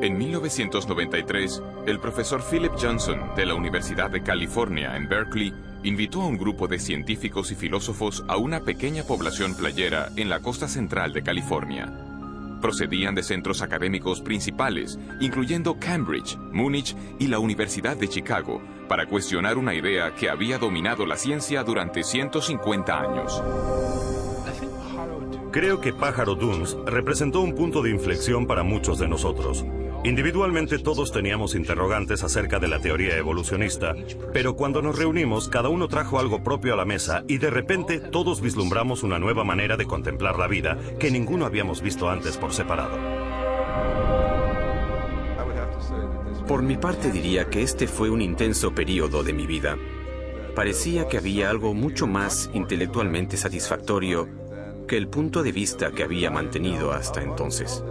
En 1993, el profesor Philip Johnson de la Universidad de California en Berkeley invitó a un grupo de científicos y filósofos a una pequeña población playera en la costa central de California. Procedían de centros académicos principales, incluyendo Cambridge, Múnich y la Universidad de Chicago, para cuestionar una idea que había dominado la ciencia durante 150 años. Creo que Pájaro Dunes representó un punto de inflexión para muchos de nosotros. Individualmente todos teníamos interrogantes acerca de la teoría evolucionista, pero cuando nos reunimos cada uno trajo algo propio a la mesa y de repente todos vislumbramos una nueva manera de contemplar la vida que ninguno habíamos visto antes por separado. Por mi parte diría que este fue un intenso periodo de mi vida. Parecía que había algo mucho más intelectualmente satisfactorio que el punto de vista que había mantenido hasta entonces.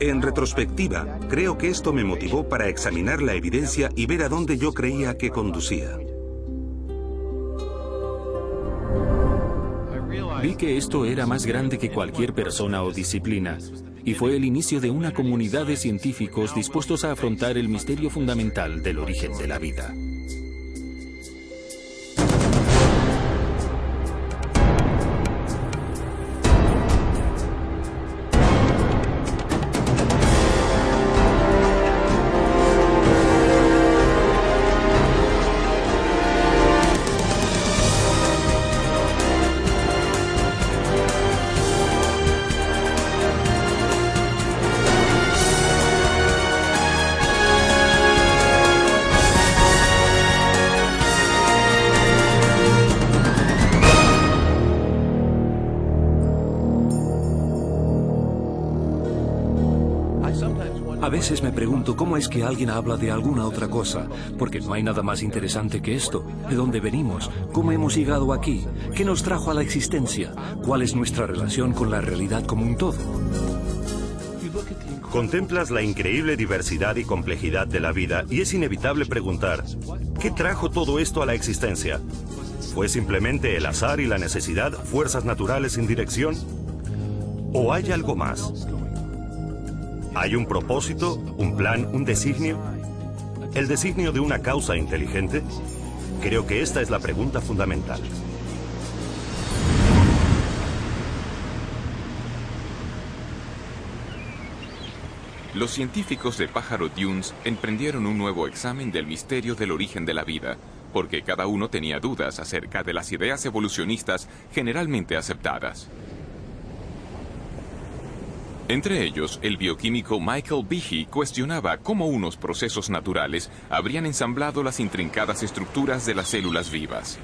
En retrospectiva, creo que esto me motivó para examinar la evidencia y ver a dónde yo creía que conducía. Vi que esto era más grande que cualquier persona o disciplina, y fue el inicio de una comunidad de científicos dispuestos a afrontar el misterio fundamental del origen de la vida. A veces me pregunto cómo es que alguien habla de alguna otra cosa, porque no hay nada más interesante que esto. ¿De dónde venimos? ¿Cómo hemos llegado aquí? ¿Qué nos trajo a la existencia? ¿Cuál es nuestra relación con la realidad como un todo? Contemplas la increíble diversidad y complejidad de la vida y es inevitable preguntar, ¿qué trajo todo esto a la existencia? ¿Fue simplemente el azar y la necesidad, fuerzas naturales sin dirección? ¿O hay algo más? ¿Hay un propósito, un plan, un designio? ¿El designio de una causa inteligente? Creo que esta es la pregunta fundamental. Los científicos de Pájaro Dunes emprendieron un nuevo examen del misterio del origen de la vida, porque cada uno tenía dudas acerca de las ideas evolucionistas generalmente aceptadas. Entre ellos, el bioquímico Michael Behe cuestionaba cómo unos procesos naturales habrían ensamblado las intrincadas estructuras de las células vivas.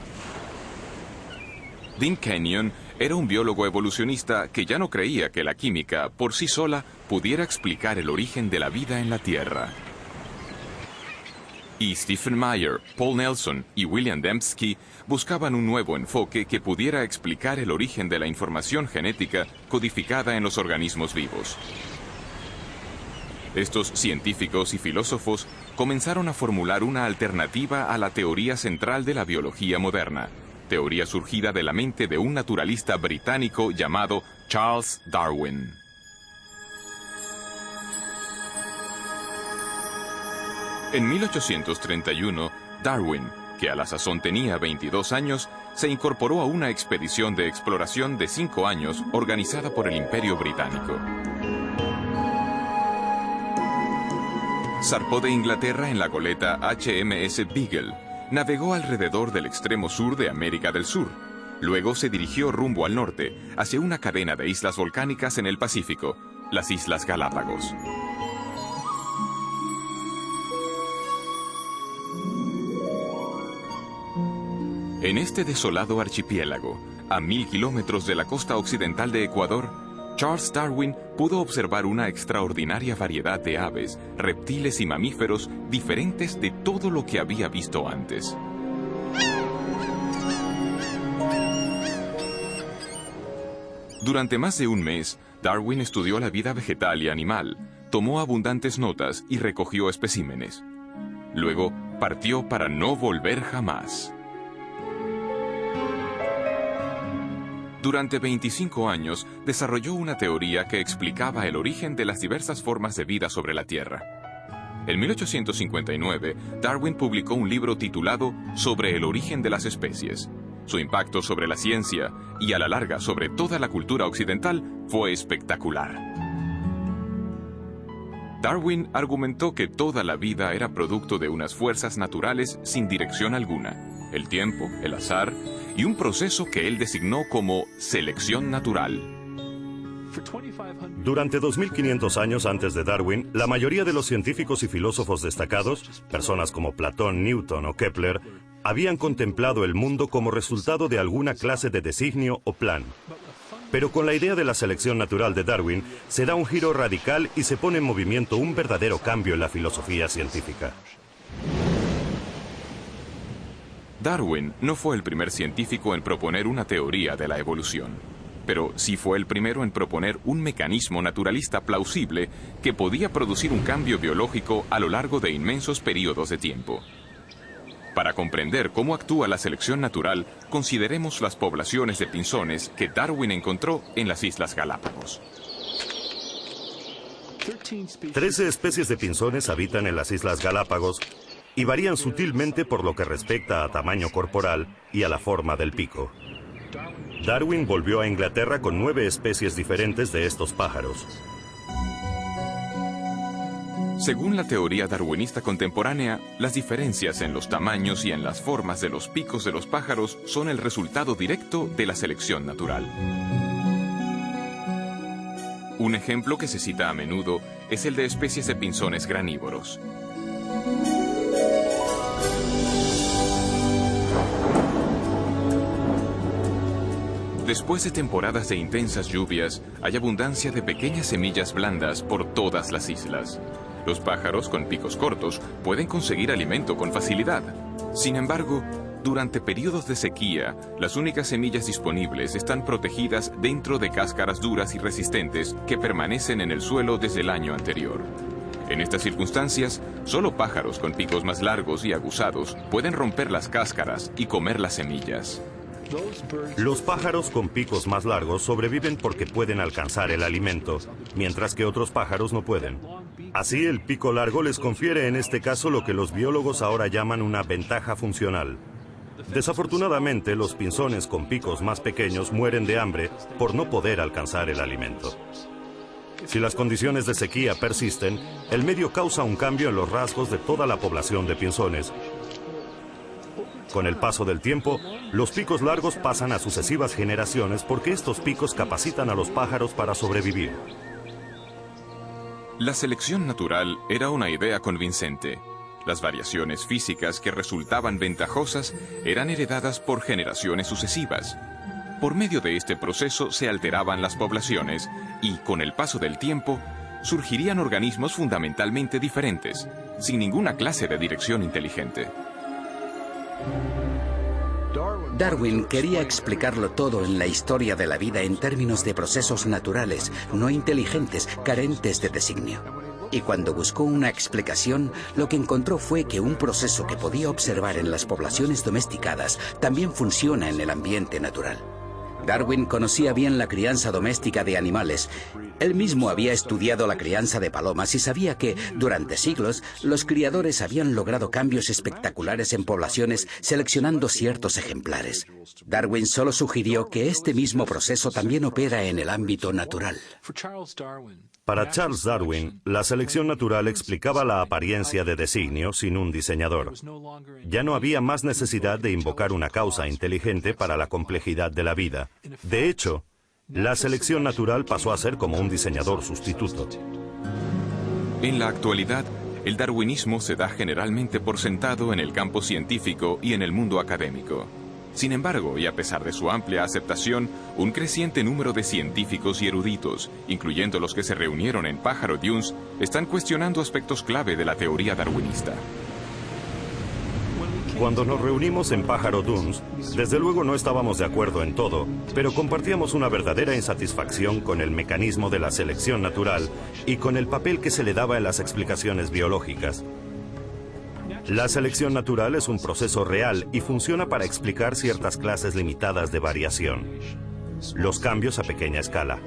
Dean Kenyon era un biólogo evolucionista que ya no creía que la química, por sí sola, pudiera explicar el origen de la vida en la Tierra. Y Stephen Meyer, Paul Nelson y William Dembski buscaban un nuevo enfoque que pudiera explicar el origen de la información genética codificada en los organismos vivos. Estos científicos y filósofos comenzaron a formular una alternativa a la teoría central de la biología moderna, teoría surgida de la mente de un naturalista británico llamado Charles Darwin. En 1831, Darwin, que a la sazón tenía 22 años, se incorporó a una expedición de exploración de 5 años organizada por el Imperio Británico. Zarpó de Inglaterra en la goleta HMS Beagle, navegó alrededor del extremo sur de América del Sur. Luego se dirigió rumbo al norte, hacia una cadena de islas volcánicas en el Pacífico, las Islas Galápagos. En este desolado archipiélago, a 1000 kilómetros de la costa occidental de Ecuador, Charles Darwin pudo observar una extraordinaria variedad de aves, reptiles y mamíferos diferentes de todo lo que había visto antes. Durante más de un mes, Darwin estudió la vida vegetal y animal, tomó abundantes notas y recogió especímenes. Luego, partió para no volver jamás. Durante 25 años desarrolló una teoría que explicaba el origen de las diversas formas de vida sobre la Tierra. En 1859, Darwin publicó un libro titulado Sobre el origen de las especies. Su impacto sobre la ciencia y a la larga sobre toda la cultura occidental fue espectacular. Darwin argumentó que toda la vida era producto de unas fuerzas naturales sin dirección alguna, el tiempo, el azar y un proceso que él designó como selección natural. Durante 2500 años antes de Darwin, la mayoría de los científicos y filósofos destacados, personas como Platón, Newton o Kepler, habían contemplado el mundo como resultado de alguna clase de designio o plan. Pero con la idea de la selección natural de Darwin, se da un giro radical y se pone en movimiento un verdadero cambio en la filosofía científica. Darwin no fue el primer científico en proponer una teoría de la evolución, pero sí fue el primero en proponer un mecanismo naturalista plausible que podía producir un cambio biológico a lo largo de inmensos periodos de tiempo. Para comprender cómo actúa la selección natural, consideremos las poblaciones de pinzones que Darwin encontró en las Islas Galápagos. 13 especies de pinzones habitan en las Islas Galápagos y varían sutilmente por lo que respecta a tamaño corporal y a la forma del pico. Darwin volvió a Inglaterra con 9 especies diferentes de estos pájaros. Según la teoría darwinista contemporánea, las diferencias en los tamaños y en las formas de los picos de los pájaros son el resultado directo de la selección natural. Un ejemplo que se cita a menudo es el de especies de pinzones granívoros. Después de temporadas de intensas lluvias, hay abundancia de pequeñas semillas blandas por todas las islas. Los pájaros con picos cortos pueden conseguir alimento con facilidad. Sin embargo, durante periodos de sequía, las únicas semillas disponibles están protegidas dentro de cáscaras duras y resistentes que permanecen en el suelo desde el año anterior. En estas circunstancias, solo pájaros con picos más largos y aguzados pueden romper las cáscaras y comer las semillas. Los pájaros con picos más largos sobreviven porque pueden alcanzar el alimento, mientras que otros pájaros no pueden. Así, el pico largo les confiere en este caso lo que los biólogos ahora llaman una ventaja funcional. Desafortunadamente, los pinzones con picos más pequeños mueren de hambre por no poder alcanzar el alimento. Si las condiciones de sequía persisten, el medio causa un cambio en los rasgos de toda la población de pinzones. Con el paso del tiempo, los picos largos pasan a sucesivas generaciones porque estos picos capacitan a los pájaros para sobrevivir. La selección natural era una idea convincente. Las variaciones físicas que resultaban ventajosas eran heredadas por generaciones sucesivas. Por medio de este proceso se alteraban las poblaciones y, con el paso del tiempo, surgirían organismos fundamentalmente diferentes, sin ninguna clase de dirección inteligente. Darwin quería explicarlo todo en la historia de la vida en términos de procesos naturales, no inteligentes, carentes de designio. Y cuando buscó una explicación, lo que encontró fue que un proceso que podía observar en las poblaciones domesticadas también funciona en el ambiente natural. Darwin conocía bien la crianza doméstica de animales. Él mismo había estudiado la crianza de palomas y sabía que, durante siglos, los criadores habían logrado cambios espectaculares en poblaciones seleccionando ciertos ejemplares. Darwin solo sugirió que este mismo proceso también opera en el ámbito natural. Para Charles Darwin, la selección natural explicaba la apariencia de designio sin un diseñador. Ya no había más necesidad de invocar una causa inteligente para la complejidad de la vida. De hecho, la selección natural pasó a ser como un diseñador sustituto. En la actualidad, el darwinismo se da generalmente por sentado en el campo científico y en el mundo académico. Sin embargo, y a pesar de su amplia aceptación, un creciente número de científicos y eruditos, incluyendo los que se reunieron en Pájaro Dunes, están cuestionando aspectos clave de la teoría darwinista. Cuando nos reunimos en Pájaro Dunes, desde luego no estábamos de acuerdo en todo, pero compartíamos una verdadera insatisfacción con el mecanismo de la selección natural y con el papel que se le daba en las explicaciones biológicas. La selección natural es un proceso real y funciona para explicar ciertas clases limitadas de variación. los cambios a pequeña escala.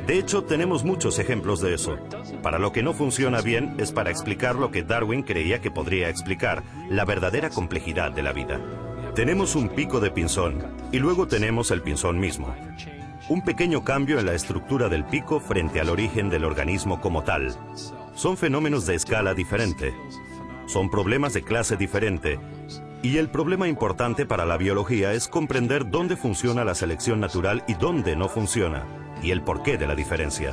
De hecho, tenemos muchos ejemplos de eso. Para lo que no funciona bien es para explicar lo que Darwin creía que podría explicar, la verdadera complejidad de la vida. Tenemos un pico de pinzón y luego tenemos el pinzón mismo. Un pequeño cambio en la estructura del pico frente al origen del organismo como tal. Son fenómenos de escala diferente. Son problemas de clase diferente. Y el problema importante para la biología es comprender dónde funciona la selección natural y dónde no funciona, y el porqué de la diferencia.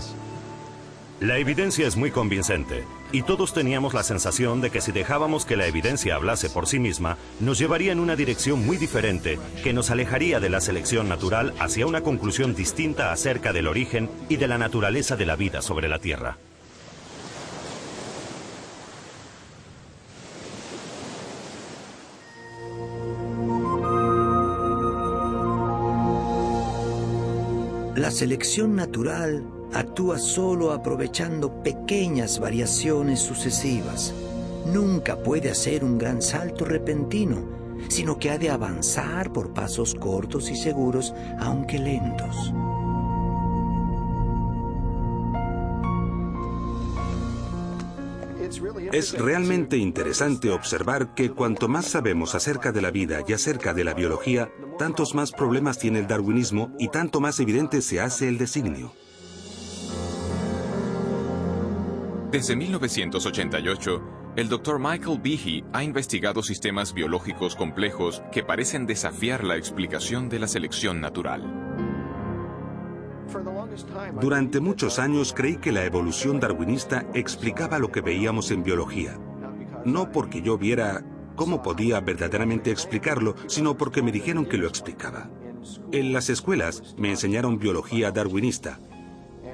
La evidencia es muy convincente, y todos teníamos la sensación de que si dejábamos que la evidencia hablase por sí misma, nos llevaría en una dirección muy diferente, que nos alejaría de la selección natural hacia una conclusión distinta acerca del origen y de la naturaleza de la vida sobre la Tierra. La selección natural actúa solo aprovechando pequeñas variaciones sucesivas. Nunca puede hacer un gran salto repentino, sino que ha de avanzar por pasos cortos y seguros, aunque lentos. Es realmente interesante observar que cuanto más sabemos acerca de la vida y acerca de la biología, tantos más problemas tiene el darwinismo y tanto más evidente se hace el designio. Desde 1988, el Dr. Michael Behe ha investigado sistemas biológicos complejos que parecen desafiar la explicación de la selección natural. Durante muchos años creí que la evolución darwinista explicaba lo que veíamos en biología. No porque yo viera cómo podía verdaderamente explicarlo, sino porque me dijeron que lo explicaba. En las escuelas me enseñaron biología darwinista.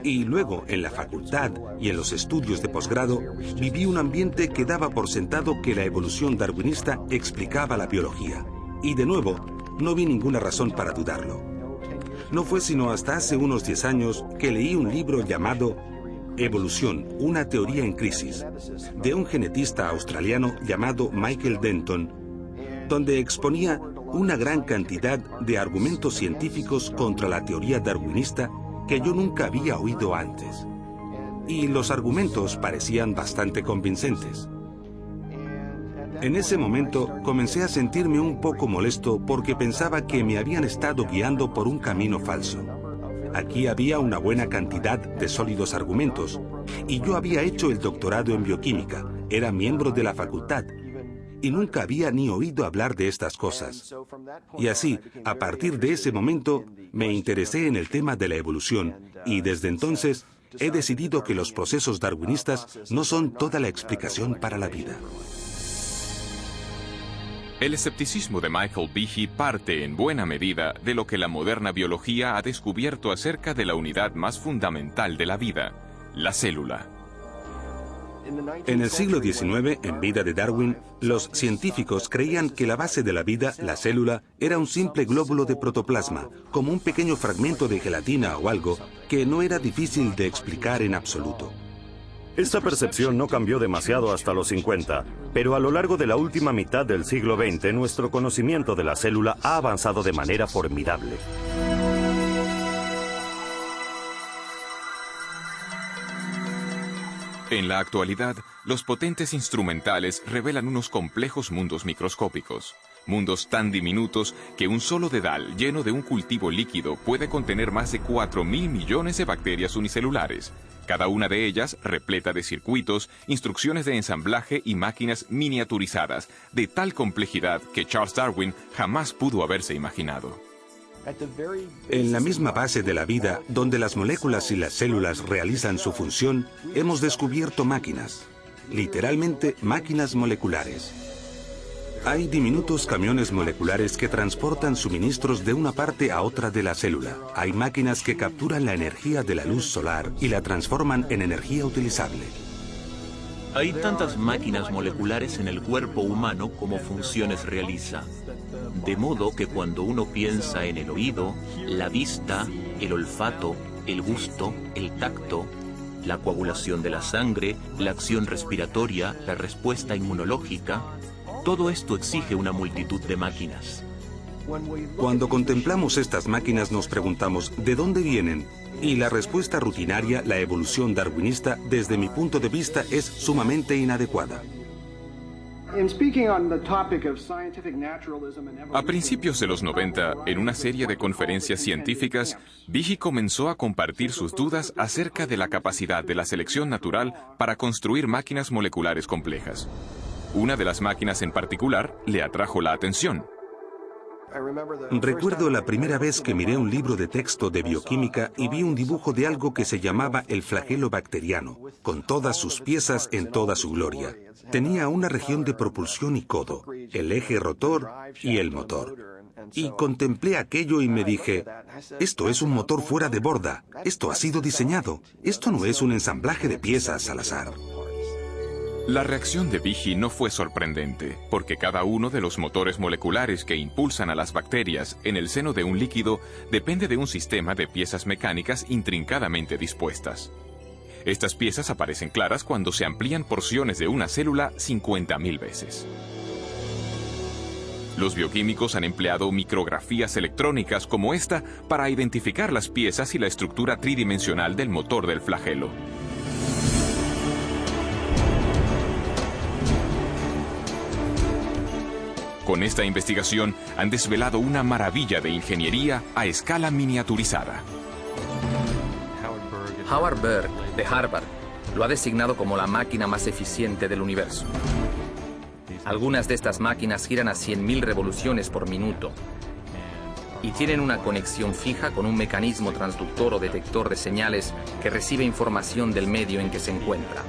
Y luego, en la facultad y en los estudios de posgrado, viví un ambiente que daba por sentado que la evolución darwinista explicaba la biología. Y de nuevo, no vi ninguna razón para dudarlo. No fue sino hasta hace unos 10 años que leí un libro llamado Evolución, una teoría en crisis, de un genetista australiano llamado Michael Denton, donde exponía una gran cantidad de argumentos científicos contra la teoría darwinista que yo nunca había oído antes. Y los argumentos parecían bastante convincentes. En ese momento comencé a sentirme un poco molesto porque pensaba que me habían estado guiando por un camino falso. Aquí había una buena cantidad de sólidos argumentos, y yo había hecho el doctorado en bioquímica, era miembro de la facultad, y nunca había ni oído hablar de estas cosas. Y así, a partir de ese momento, me interesé en el tema de la evolución, y desde entonces he decidido que los procesos darwinistas no son toda la explicación para la vida. El escepticismo de Michael Behe parte en buena medida de lo que la moderna biología ha descubierto acerca de la unidad más fundamental de la vida, la célula. En el siglo XIX, en vida de Darwin, los científicos creían que la base de la vida, la célula, era un simple glóbulo de protoplasma, como un pequeño fragmento de gelatina o algo que no era difícil de explicar en absoluto. Esta percepción no cambió demasiado hasta los 50, pero a lo largo de la última mitad del siglo XX, nuestro conocimiento de la célula ha avanzado de manera formidable. En la actualidad, los potentes instrumentales revelan unos complejos mundos microscópicos. Mundos tan diminutos que un solo dedal lleno de un cultivo líquido puede contener más de 4.000 millones de bacterias unicelulares, cada una de ellas repleta de circuitos, instrucciones de ensamblaje y máquinas miniaturizadas, de tal complejidad que Charles Darwin jamás pudo haberse imaginado. En la misma base de la vida, donde las moléculas y las células realizan su función, hemos descubierto máquinas, literalmente máquinas moleculares. Hay diminutos camiones moleculares que transportan suministros de una parte a otra de la célula. Hay máquinas que capturan la energía de la luz solar y la transforman en energía utilizable. Hay tantas máquinas moleculares en el cuerpo humano como funciones realiza. De modo que cuando uno piensa en el oído, la vista, el olfato, el gusto, el tacto, la coagulación de la sangre, la acción respiratoria, la respuesta inmunológica, todo esto exige una multitud de máquinas. Cuando contemplamos estas máquinas nos preguntamos ¿de dónde vienen? Y la respuesta rutinaria, la evolución darwinista, desde mi punto de vista, es sumamente inadecuada. A principios de los 90, en una serie de conferencias científicas, Behe comenzó a compartir sus dudas acerca de la capacidad de la selección natural para construir máquinas moleculares complejas. Una de las máquinas en particular le atrajo la atención. Recuerdo la primera vez que miré un libro de texto de bioquímica y vi un dibujo de algo que se llamaba el flagelo bacteriano, con todas sus piezas en toda su gloria. Tenía una región de propulsión y codo, el eje rotor y el motor. Y contemplé aquello y me dije, esto es un motor fuera de borda, esto ha sido diseñado, esto no es un ensamblaje de piezas al azar. La reacción de Behe no fue sorprendente, porque cada uno de los motores moleculares que impulsan a las bacterias en el seno de un líquido depende de un sistema de piezas mecánicas intrincadamente dispuestas. Estas piezas aparecen claras cuando se amplían porciones de una célula 50.000 veces. Los bioquímicos han empleado micrografías electrónicas como esta para identificar las piezas y la estructura tridimensional del motor del flagelo. Con esta investigación han desvelado una maravilla de ingeniería a escala miniaturizada. Howard Berg, de Harvard, lo ha designado como la máquina más eficiente del universo. Algunas de estas máquinas giran a 100.000 revoluciones por minuto y tienen una conexión fija con un mecanismo transductor o detector de señales que recibe información del medio en que se encuentra.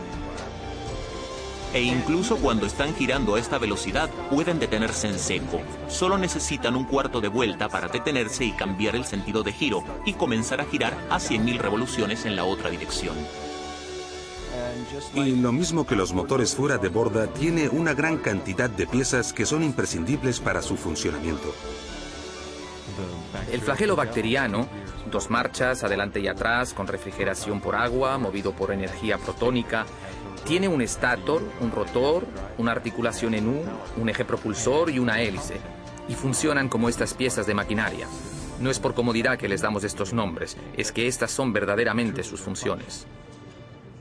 E incluso cuando están girando a esta velocidad, pueden detenerse en seco. Solo necesitan un cuarto de vuelta para detenerse y cambiar el sentido de giro y comenzar a girar a 100.000 revoluciones en la otra dirección. Y lo mismo que los motores fuera de borda, tiene una gran cantidad de piezas que son imprescindibles para su funcionamiento. El flagelo bacteriano, 2 marchas, adelante y atrás, con refrigeración por agua, movido por energía protónica, tiene un estator, un rotor, una articulación en U, un eje propulsor y una hélice, y funcionan como estas piezas de maquinaria. No es por comodidad que les damos estos nombres, es que estas son verdaderamente sus funciones.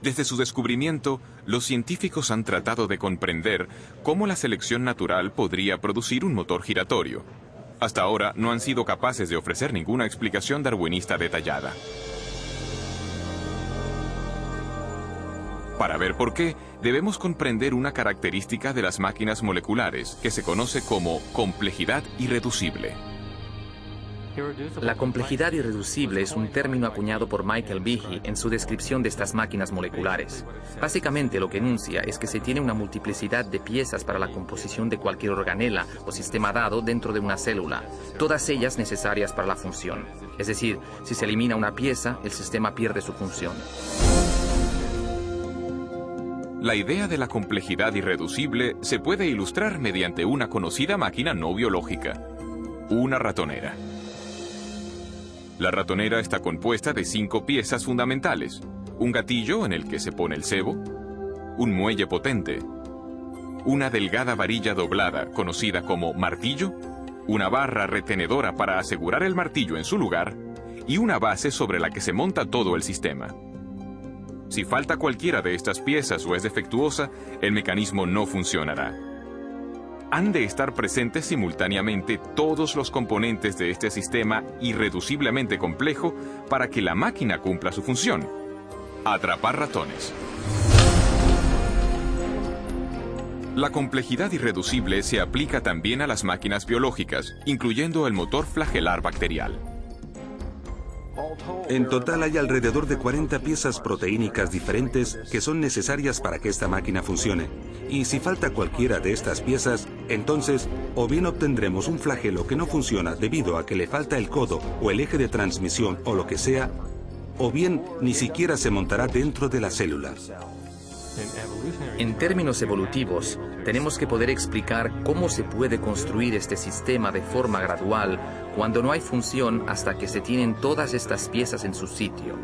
Desde su descubrimiento, los científicos han tratado de comprender cómo la selección natural podría producir un motor giratorio. Hasta ahora no han sido capaces de ofrecer ninguna explicación darwinista detallada. Para ver por qué, debemos comprender una característica de las máquinas moleculares que se conoce como complejidad irreducible. La complejidad irreducible es un término acuñado por Michael Behe en su descripción de estas máquinas moleculares. Básicamente lo que enuncia es que se tiene una multiplicidad de piezas para la composición de cualquier organela o sistema dado dentro de una célula, todas ellas necesarias para la función. Es decir, si se elimina una pieza, el sistema pierde su función. La idea de la complejidad irreducible se puede ilustrar mediante una conocida máquina no biológica, una ratonera. La ratonera está compuesta de 5 piezas fundamentales: un gatillo en el que se pone el cebo, un muelle potente, una delgada varilla doblada conocida como martillo, una barra retenedora para asegurar el martillo en su lugar y una base sobre la que se monta todo el sistema. Si falta cualquiera de estas piezas o es defectuosa, el mecanismo no funcionará. Han de estar presentes simultáneamente todos los componentes de este sistema irreduciblemente complejo para que la máquina cumpla su función: atrapar ratones. La complejidad irreducible se aplica también a las máquinas biológicas, incluyendo el motor flagelar bacterial. En total hay alrededor de 40 piezas proteínicas diferentes que son necesarias para que esta máquina funcione. Y si falta cualquiera de estas piezas, entonces o bien obtendremos un flagelo que no funciona debido a que le falta el codo o el eje de transmisión o lo que sea, o bien ni siquiera se montará dentro de la célula. En términos evolutivos, tenemos que poder explicar cómo se puede construir este sistema de forma gradual cuando no hay función hasta que se tienen todas estas piezas en su sitio.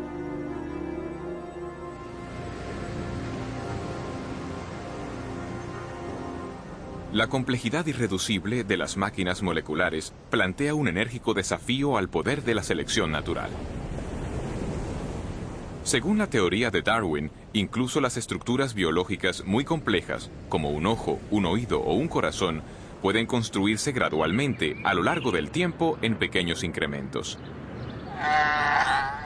La complejidad irreducible de las máquinas moleculares plantea un enérgico desafío al poder de la selección natural. Según la teoría de Darwin, incluso las estructuras biológicas muy complejas, como un ojo, un oído o un corazón, pueden construirse gradualmente a lo largo del tiempo en pequeños incrementos.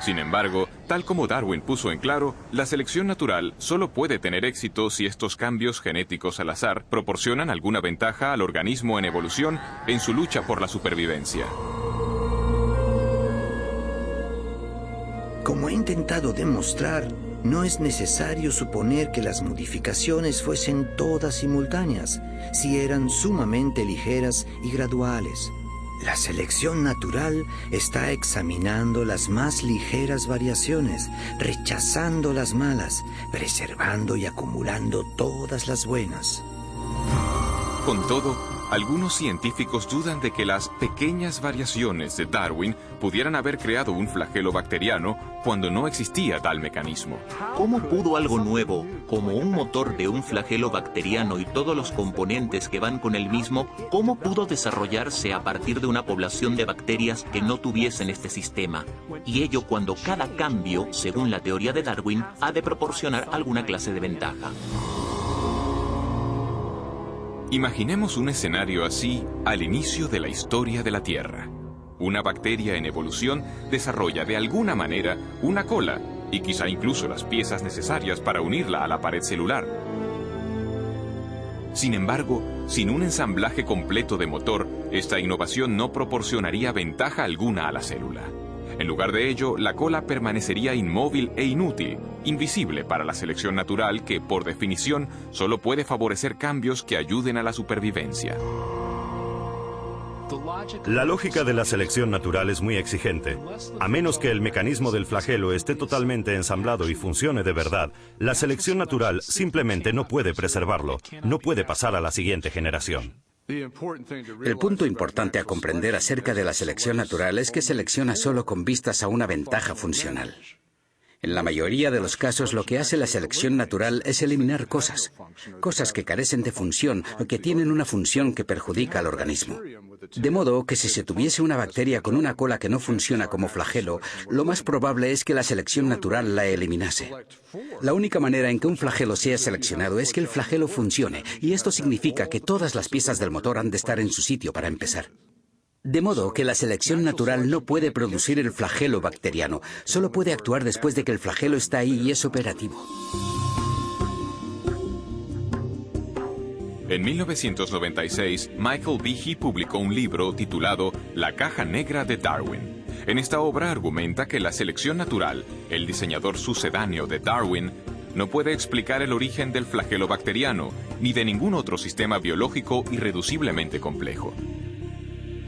Sin embargo, tal como Darwin puso en claro, la selección natural solo puede tener éxito si estos cambios genéticos al azar proporcionan alguna ventaja al organismo en evolución en su lucha por la supervivencia. Como he intentado demostrar, no es necesario suponer que las modificaciones fuesen todas simultáneas, si eran sumamente ligeras y graduales. La selección natural está examinando las más ligeras variaciones, rechazando las malas, preservando y acumulando todas las buenas. Con todo, algunos científicos dudan de que las pequeñas variaciones de Darwin pudieran haber creado un flagelo bacteriano cuando no existía tal mecanismo. ¿Cómo pudo algo nuevo, como un motor de un flagelo bacteriano y todos los componentes que van con el mismo, cómo pudo desarrollarse a partir de una población de bacterias que no tuviesen este sistema? Y ello cuando cada cambio, según la teoría de Darwin, ha de proporcionar alguna clase de ventaja. Imaginemos un escenario así al inicio de la historia de la Tierra. Una bacteria en evolución desarrolla de alguna manera una cola y quizá incluso las piezas necesarias para unirla a la pared celular. Sin embargo, sin un ensamblaje completo de motor, esta innovación no proporcionaría ventaja alguna a la célula. En lugar de ello, la cola permanecería inmóvil e inútil, invisible para la selección natural que, por definición, solo puede favorecer cambios que ayuden a la supervivencia. La lógica de la selección natural es muy exigente. A menos que el mecanismo del flagelo esté totalmente ensamblado y funcione de verdad, la selección natural simplemente no puede preservarlo, no puede pasar a la siguiente generación. El punto importante a comprender acerca de la selección natural es que selecciona solo con vistas a una ventaja funcional. En la mayoría de los casos, lo que hace la selección natural es eliminar cosas que carecen de función o que tienen una función que perjudica al organismo. De modo que si se tuviese una bacteria con una cola que no funciona como flagelo, lo más probable es que la selección natural la eliminase. La única manera en que un flagelo sea seleccionado es que el flagelo funcione, y esto significa que todas las piezas del motor han de estar en su sitio para empezar. De modo que la selección natural no puede producir el flagelo bacteriano, solo puede actuar después de que el flagelo está ahí y es operativo. En 1996, Michael Behe publicó un libro titulado La caja negra de Darwin. En esta obra argumenta que la selección natural, el diseñador sucedáneo de Darwin, no puede explicar el origen del flagelo bacteriano, ni de ningún otro sistema biológico irreduciblemente complejo.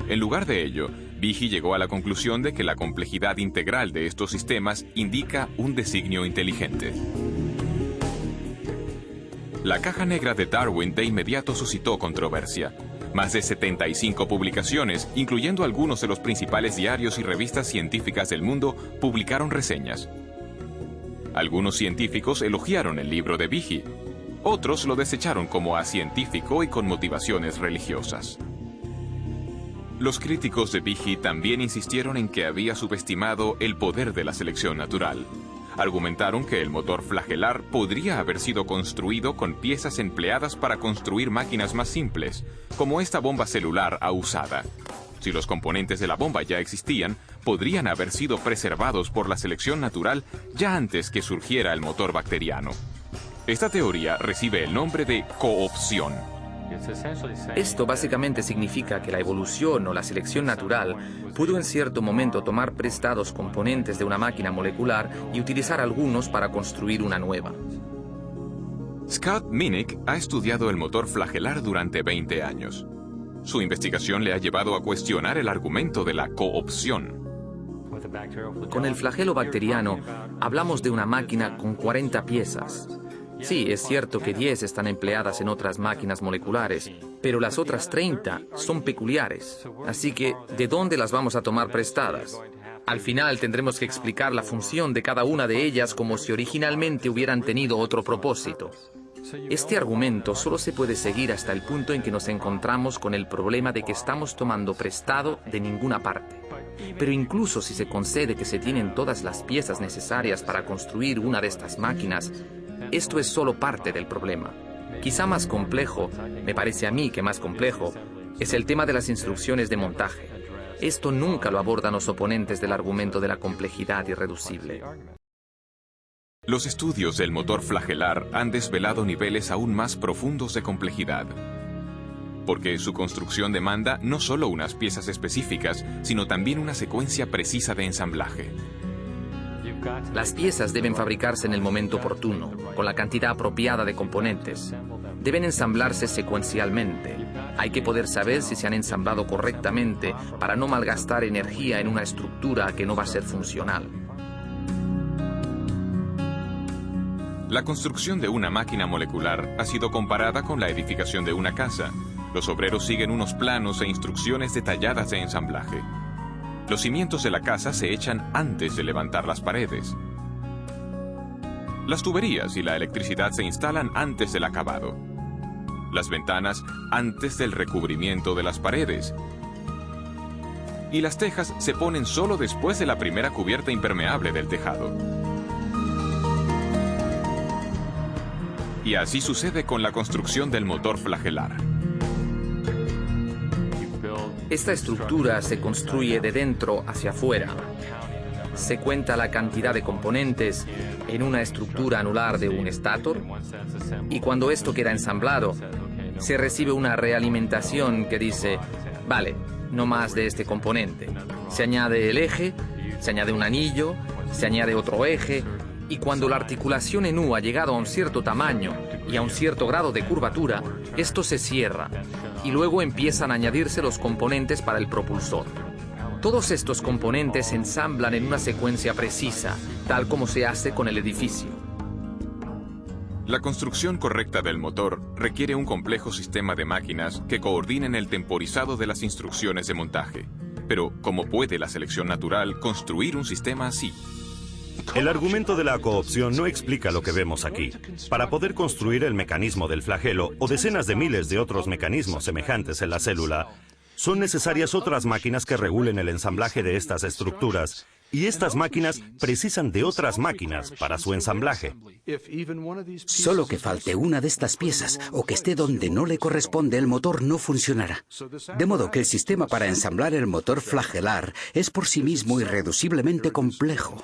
En lugar de ello, Behe llegó a la conclusión de que la complejidad integral de estos sistemas indica un designio inteligente. La caja negra de Darwin de inmediato suscitó controversia. Más de 75 publicaciones, incluyendo algunos de los principales diarios y revistas científicas del mundo, publicaron reseñas. Algunos científicos elogiaron el libro de Behe. Otros lo desecharon como acientífico y con motivaciones religiosas. Los críticos de Behe también insistieron en que había subestimado el poder de la selección natural. Argumentaron que el motor flagelar podría haber sido construido con piezas empleadas para construir máquinas más simples, como esta bomba celular usada. Si los componentes de la bomba ya existían, podrían haber sido preservados por la selección natural ya antes que surgiera el motor bacteriano. Esta teoría recibe el nombre de coopción. Esto básicamente significa que la evolución o la selección natural pudo en cierto momento tomar prestados componentes de una máquina molecular y utilizar algunos para construir una nueva. Scott Minnick ha estudiado el motor flagelar durante 20 años. Su investigación le ha llevado a cuestionar el argumento de la coopción. Con el flagelo bacteriano, hablamos de una máquina con 40 piezas. Sí, es cierto que 10 están empleadas en otras máquinas moleculares, pero las otras 30 son peculiares. Así que, ¿de dónde las vamos a tomar prestadas? Al final tendremos que explicar la función de cada una de ellas como si originalmente hubieran tenido otro propósito. Este argumento solo se puede seguir hasta el punto en que nos encontramos con el problema de que estamos tomando prestado de ninguna parte. Pero incluso si se concede que se tienen todas las piezas necesarias para construir una de estas máquinas, esto es solo parte del problema. Quizá más complejo, me parece a mí que más complejo, es el tema de las instrucciones de montaje. Esto nunca lo abordan los oponentes del argumento de la complejidad irreducible. Los estudios del motor flagelar han desvelado niveles aún más profundos de complejidad, porque su construcción demanda no solo unas piezas específicas, sino también una secuencia precisa de ensamblaje. Las piezas deben fabricarse en el momento oportuno, con la cantidad apropiada de componentes. Deben ensamblarse secuencialmente. Hay que poder saber si se han ensamblado correctamente para no malgastar energía en una estructura que no va a ser funcional. La construcción de una máquina molecular ha sido comparada con la edificación de una casa. Los obreros siguen unos planos e instrucciones detalladas de ensamblaje. Los cimientos de la casa se echan antes de levantar las paredes. Las tuberías y la electricidad se instalan antes del acabado. Las ventanas antes del recubrimiento de las paredes. Y las tejas se ponen solo después de la primera cubierta impermeable del tejado. Y así sucede con la construcción del motor flagelar. Esta estructura se construye de dentro hacia afuera. Se cuenta la cantidad de componentes en una estructura anular de un estator, y cuando esto queda ensamblado, se recibe una realimentación que dice, vale, no más de este componente. Se añade el eje, se añade un anillo, se añade otro eje, y cuando la articulación en U ha llegado a un cierto tamaño y a un cierto grado de curvatura, esto se cierra, y luego empiezan a añadirse los componentes para el propulsor. Todos estos componentes se ensamblan en una secuencia precisa, tal como se hace con el edificio. La construcción correcta del motor requiere un complejo sistema de máquinas que coordinen el temporizado de las instrucciones de montaje. Pero, ¿cómo puede la selección natural construir un sistema así? El argumento de la coopción no explica lo que vemos aquí. Para poder construir el mecanismo del flagelo o decenas de miles de otros mecanismos semejantes en la célula, son necesarias otras máquinas que regulen el ensamblaje de estas estructuras, y estas máquinas precisan de otras máquinas para su ensamblaje. Solo que falte una de estas piezas o que esté donde no le corresponde, el motor no funcionará. De modo que el sistema para ensamblar el motor flagelar es por sí mismo irreduciblemente complejo.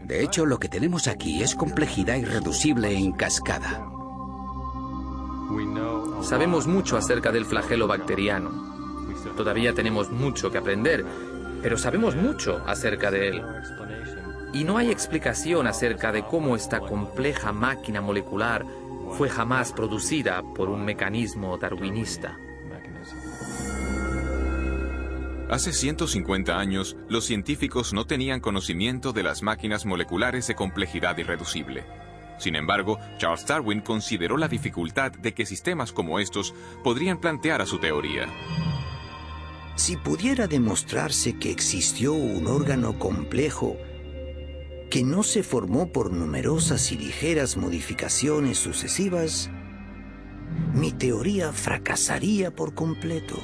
De hecho, lo que tenemos aquí es complejidad irreducible en cascada. Sabemos mucho acerca del flagelo bacteriano. Todavía tenemos mucho que aprender, pero sabemos mucho acerca de él. Y no hay explicación acerca de cómo esta compleja máquina molecular fue jamás producida por un mecanismo darwinista. Hace 150 años, los científicos no tenían conocimiento de las máquinas moleculares de complejidad irreducible. Sin embargo, Charles Darwin consideró la dificultad de que sistemas como estos podrían plantear a su teoría. Si pudiera demostrarse que existió un órgano complejo que no se formó por numerosas y ligeras modificaciones sucesivas, mi teoría fracasaría por completo.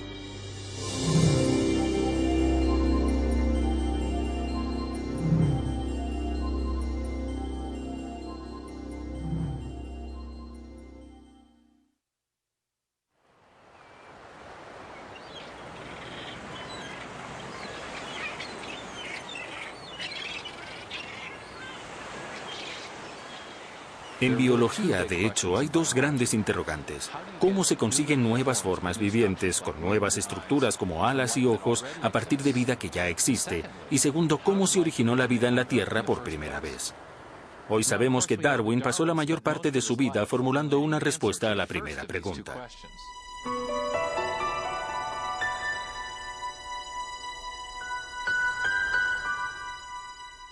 En biología, de hecho, hay dos grandes interrogantes. ¿Cómo se consiguen nuevas formas vivientes con nuevas estructuras como alas y ojos a partir de vida que ya existe? Y segundo, ¿cómo se originó la vida en la Tierra por primera vez? Hoy sabemos que Darwin pasó la mayor parte de su vida formulando una respuesta a la primera pregunta.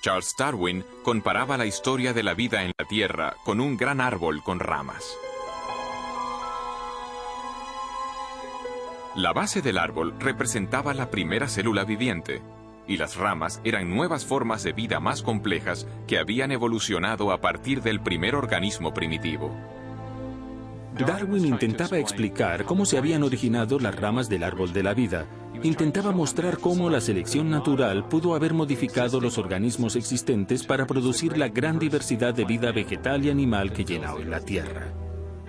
Charles Darwin comparaba la historia de la vida en la Tierra con un gran árbol con ramas. La base del árbol representaba la primera célula viviente. y las ramas eran nuevas formas de vida más complejas que habían evolucionado a partir del primer organismo primitivo. Darwin intentaba explicar cómo se habían originado las ramas del árbol de la vida. Intentaba mostrar cómo la selección natural pudo haber modificado los organismos existentes para producir la gran diversidad de vida vegetal y animal que llena hoy la Tierra.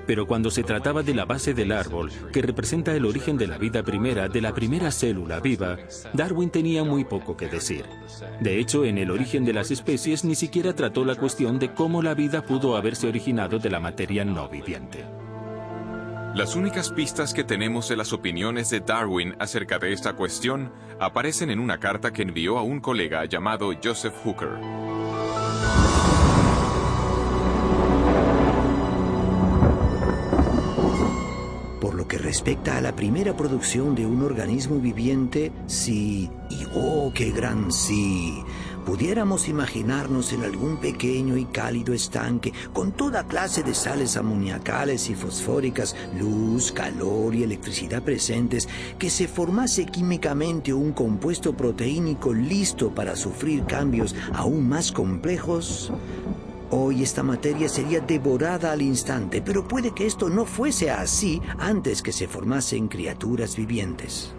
Pero cuando se trataba de la base del árbol, que representa el origen de la vida primera, de la primera célula viva, Darwin tenía muy poco que decir. De hecho, en El origen de las especies ni siquiera trató la cuestión de cómo la vida pudo haberse originado de la materia no viviente. Las únicas pistas que tenemos de las opiniones de Darwin acerca de esta cuestión aparecen en una carta que envió a un colega llamado Joseph Hooker. Por lo que respecta a la primera producción de un organismo viviente, sí, y oh, qué gran sí, pudiéramos imaginarnos en algún pequeño y cálido estanque con toda clase de sales amoniacales y fosfóricas, luz, calor y electricidad presentes, que se formase químicamente un compuesto proteínico listo para sufrir cambios aún más complejos. Hoy esta materia sería devorada al instante, pero puede que esto no fuese así antes que se formasen criaturas vivientes.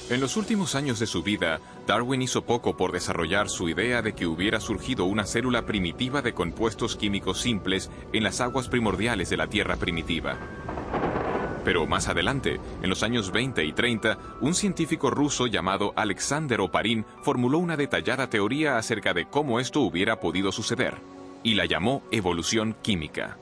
En los últimos años de su vida, Darwin hizo poco por desarrollar su idea de que hubiera surgido una célula primitiva de compuestos químicos simples en las aguas primordiales de la Tierra primitiva. Pero más adelante, en los años 20 y 30, un científico ruso llamado Alexander Oparin formuló una detallada teoría acerca de cómo esto hubiera podido suceder, y la llamó evolución química.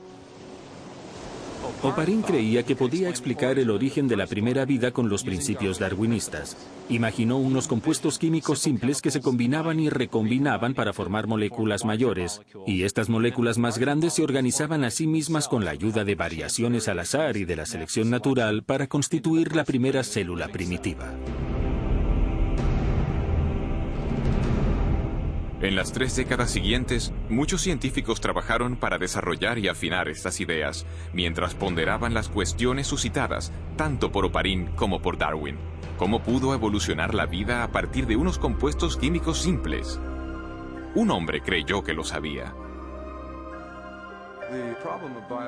Oparin creía que podía explicar el origen de la primera vida con los principios darwinistas. Imaginó unos compuestos químicos simples que se combinaban y recombinaban para formar moléculas mayores, y estas moléculas más grandes se organizaban a sí mismas con la ayuda de variaciones al azar y de la selección natural para constituir la primera célula primitiva. En las 3 décadas siguientes, muchos científicos trabajaron para desarrollar y afinar estas ideas, mientras ponderaban las cuestiones suscitadas, tanto por Oparin como por Darwin. ¿Cómo pudo evolucionar la vida a partir de unos compuestos químicos simples? Un hombre creyó que lo sabía.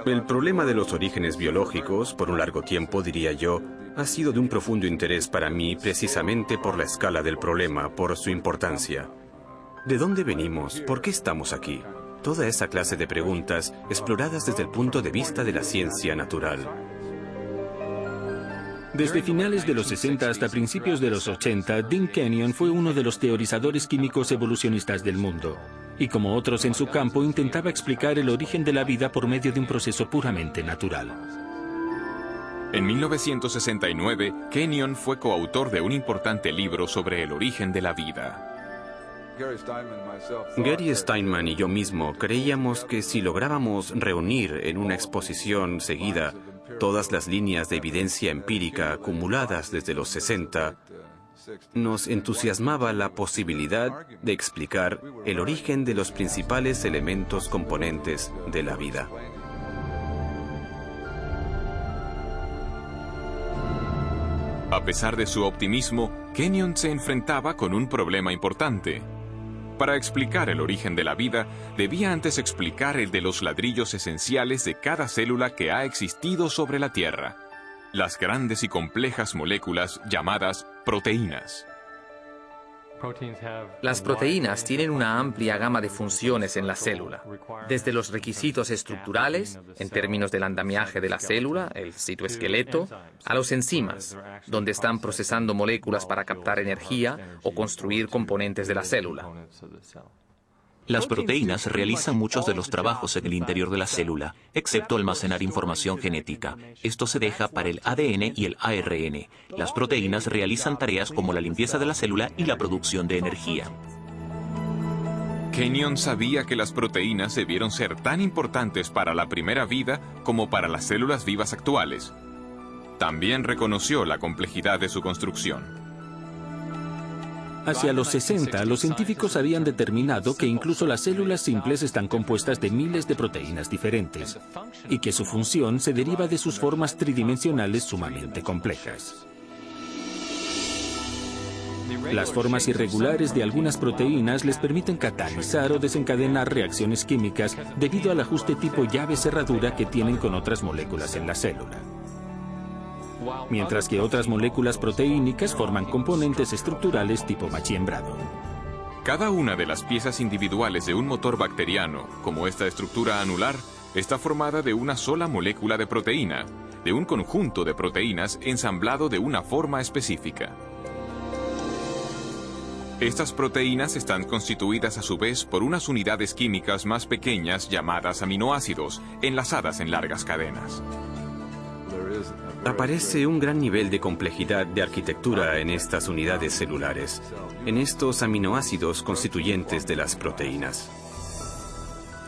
El problema de los orígenes biológicos, por un largo tiempo, diría yo, ha sido de un profundo interés para mí precisamente por la escala del problema, por su importancia. ¿De dónde venimos? ¿Por qué estamos aquí? Toda esa clase de preguntas exploradas desde el punto de vista de la ciencia natural. Desde finales de los 60 hasta principios de los 80, Dean Kenyon fue uno de los teorizadores químicos evolucionistas del mundo. Y como otros en su campo, intentaba explicar el origen de la vida por medio de un proceso puramente natural. En 1969, Kenyon fue coautor de un importante libro sobre el origen de la vida. Gary Steinman y yo mismo creíamos que si lográbamos reunir en una exposición seguida todas las líneas de evidencia empírica acumuladas desde los 60, nos entusiasmaba la posibilidad de explicar el origen de los principales elementos componentes de la vida. A pesar de su optimismo, Kenyon se enfrentaba con un problema importante. Para explicar el origen de la vida, debía antes explicar el de los ladrillos esenciales de cada célula que ha existido sobre la Tierra, las grandes y complejas moléculas llamadas proteínas. Las proteínas tienen una amplia gama de funciones en la célula, desde los requisitos estructurales, en términos del andamiaje de la célula, el citoesqueleto, a los enzimas, donde están procesando moléculas para captar energía o construir componentes de la célula. Las proteínas realizan muchos de los trabajos en el interior de la célula, excepto almacenar información genética. Esto se deja para el ADN y el ARN. Las proteínas realizan tareas como la limpieza de la célula y la producción de energía. Kenyon sabía que las proteínas debieron ser tan importantes para la primera vida como para las células vivas actuales. También reconoció la complejidad de su construcción. Hacia los 60, los científicos habían determinado que incluso las células simples están compuestas de miles de proteínas diferentes y que su función se deriva de sus formas tridimensionales sumamente complejas. Las formas irregulares de algunas proteínas les permiten catalizar o desencadenar reacciones químicas debido al ajuste tipo llave-cerradura que tienen con otras moléculas en la célula. Mientras que otras moléculas proteínicas forman componentes estructurales tipo machiembrado. Cada una de las piezas individuales de un motor bacteriano, como esta estructura anular, está formada de una sola molécula de proteína, de un conjunto de proteínas ensamblado de una forma específica. Estas proteínas están constituidas a su vez por unas unidades químicas más pequeñas llamadas aminoácidos, enlazadas en largas cadenas. Aparece un gran nivel de complejidad de arquitectura en estas unidades celulares, en estos aminoácidos constituyentes de las proteínas.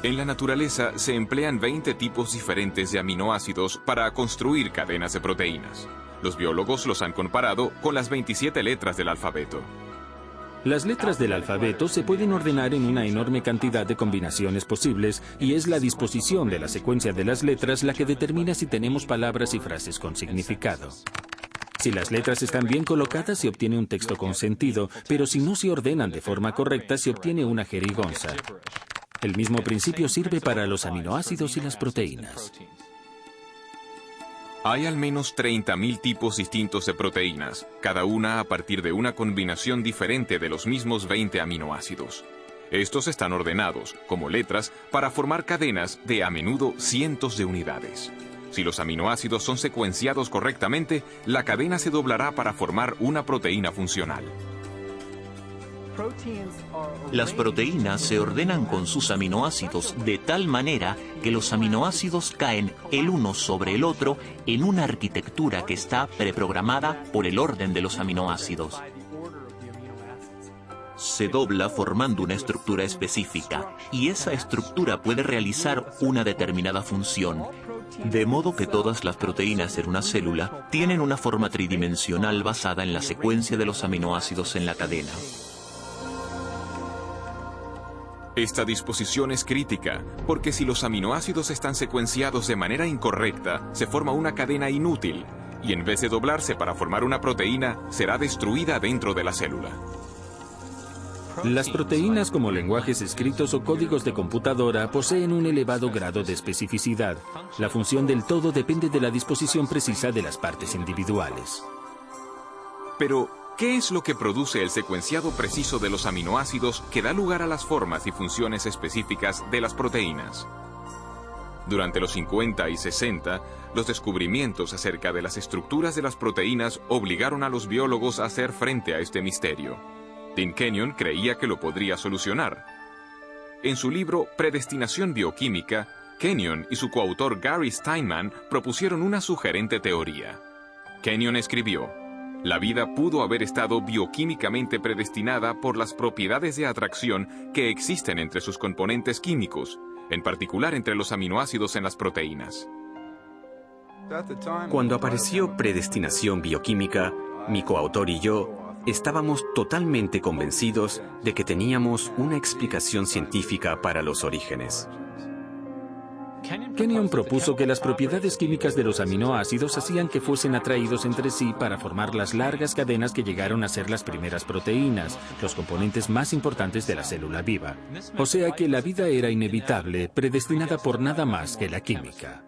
En la naturaleza se emplean 20 tipos diferentes de aminoácidos para construir cadenas de proteínas. Los biólogos los han comparado con las 27 letras del alfabeto. Las letras del alfabeto se pueden ordenar en una enorme cantidad de combinaciones posibles y es la disposición de la secuencia de las letras la que determina si tenemos palabras y frases con significado. Si las letras están bien colocadas se obtiene un texto con sentido, pero si no se ordenan de forma correcta se obtiene una jerigonza. El mismo principio sirve para los aminoácidos y las proteínas. Hay al menos 30.000 tipos distintos de proteínas, cada una a partir de una combinación diferente de los mismos 20 aminoácidos. Estos están ordenados, como letras, para formar cadenas de a menudo cientos de unidades. Si los aminoácidos son secuenciados correctamente, la cadena se doblará para formar una proteína funcional. Las proteínas se ordenan con sus aminoácidos de tal manera que los aminoácidos caen el uno sobre el otro en una arquitectura que está preprogramada por el orden de los aminoácidos. Se dobla formando una estructura específica y esa estructura puede realizar una determinada función. De modo que todas las proteínas en una célula tienen una forma tridimensional basada en la secuencia de los aminoácidos en la cadena. Esta disposición es crítica, porque si los aminoácidos están secuenciados de manera incorrecta, se forma una cadena inútil, y en vez de doblarse para formar una proteína, será destruida dentro de la célula. Las proteínas, como lenguajes escritos o códigos de computadora, poseen un elevado grado de especificidad. La función del todo depende de la disposición precisa de las partes individuales. Pero, ¿qué es lo que produce el secuenciado preciso de los aminoácidos que da lugar a las formas y funciones específicas de las proteínas? Durante los 50 y 60, los descubrimientos acerca de las estructuras de las proteínas obligaron a los biólogos a hacer frente a este misterio. Dean Kenyon creía que lo podría solucionar. En su libro Predestinación bioquímica, Kenyon y su coautor Gary Steinman propusieron una sugerente teoría. Kenyon escribió: la vida pudo haber estado bioquímicamente predestinada por las propiedades de atracción que existen entre sus componentes químicos, en particular entre los aminoácidos en las proteínas. Cuando apareció Predestinación bioquímica, mi coautor y yo estábamos totalmente convencidos de que teníamos una explicación científica para los orígenes. Kenyon propuso que las propiedades químicas de los aminoácidos hacían que fuesen atraídos entre sí para formar las largas cadenas que llegaron a ser las primeras proteínas, los componentes más importantes de la célula viva. O sea que la vida era inevitable, predestinada por nada más que la química.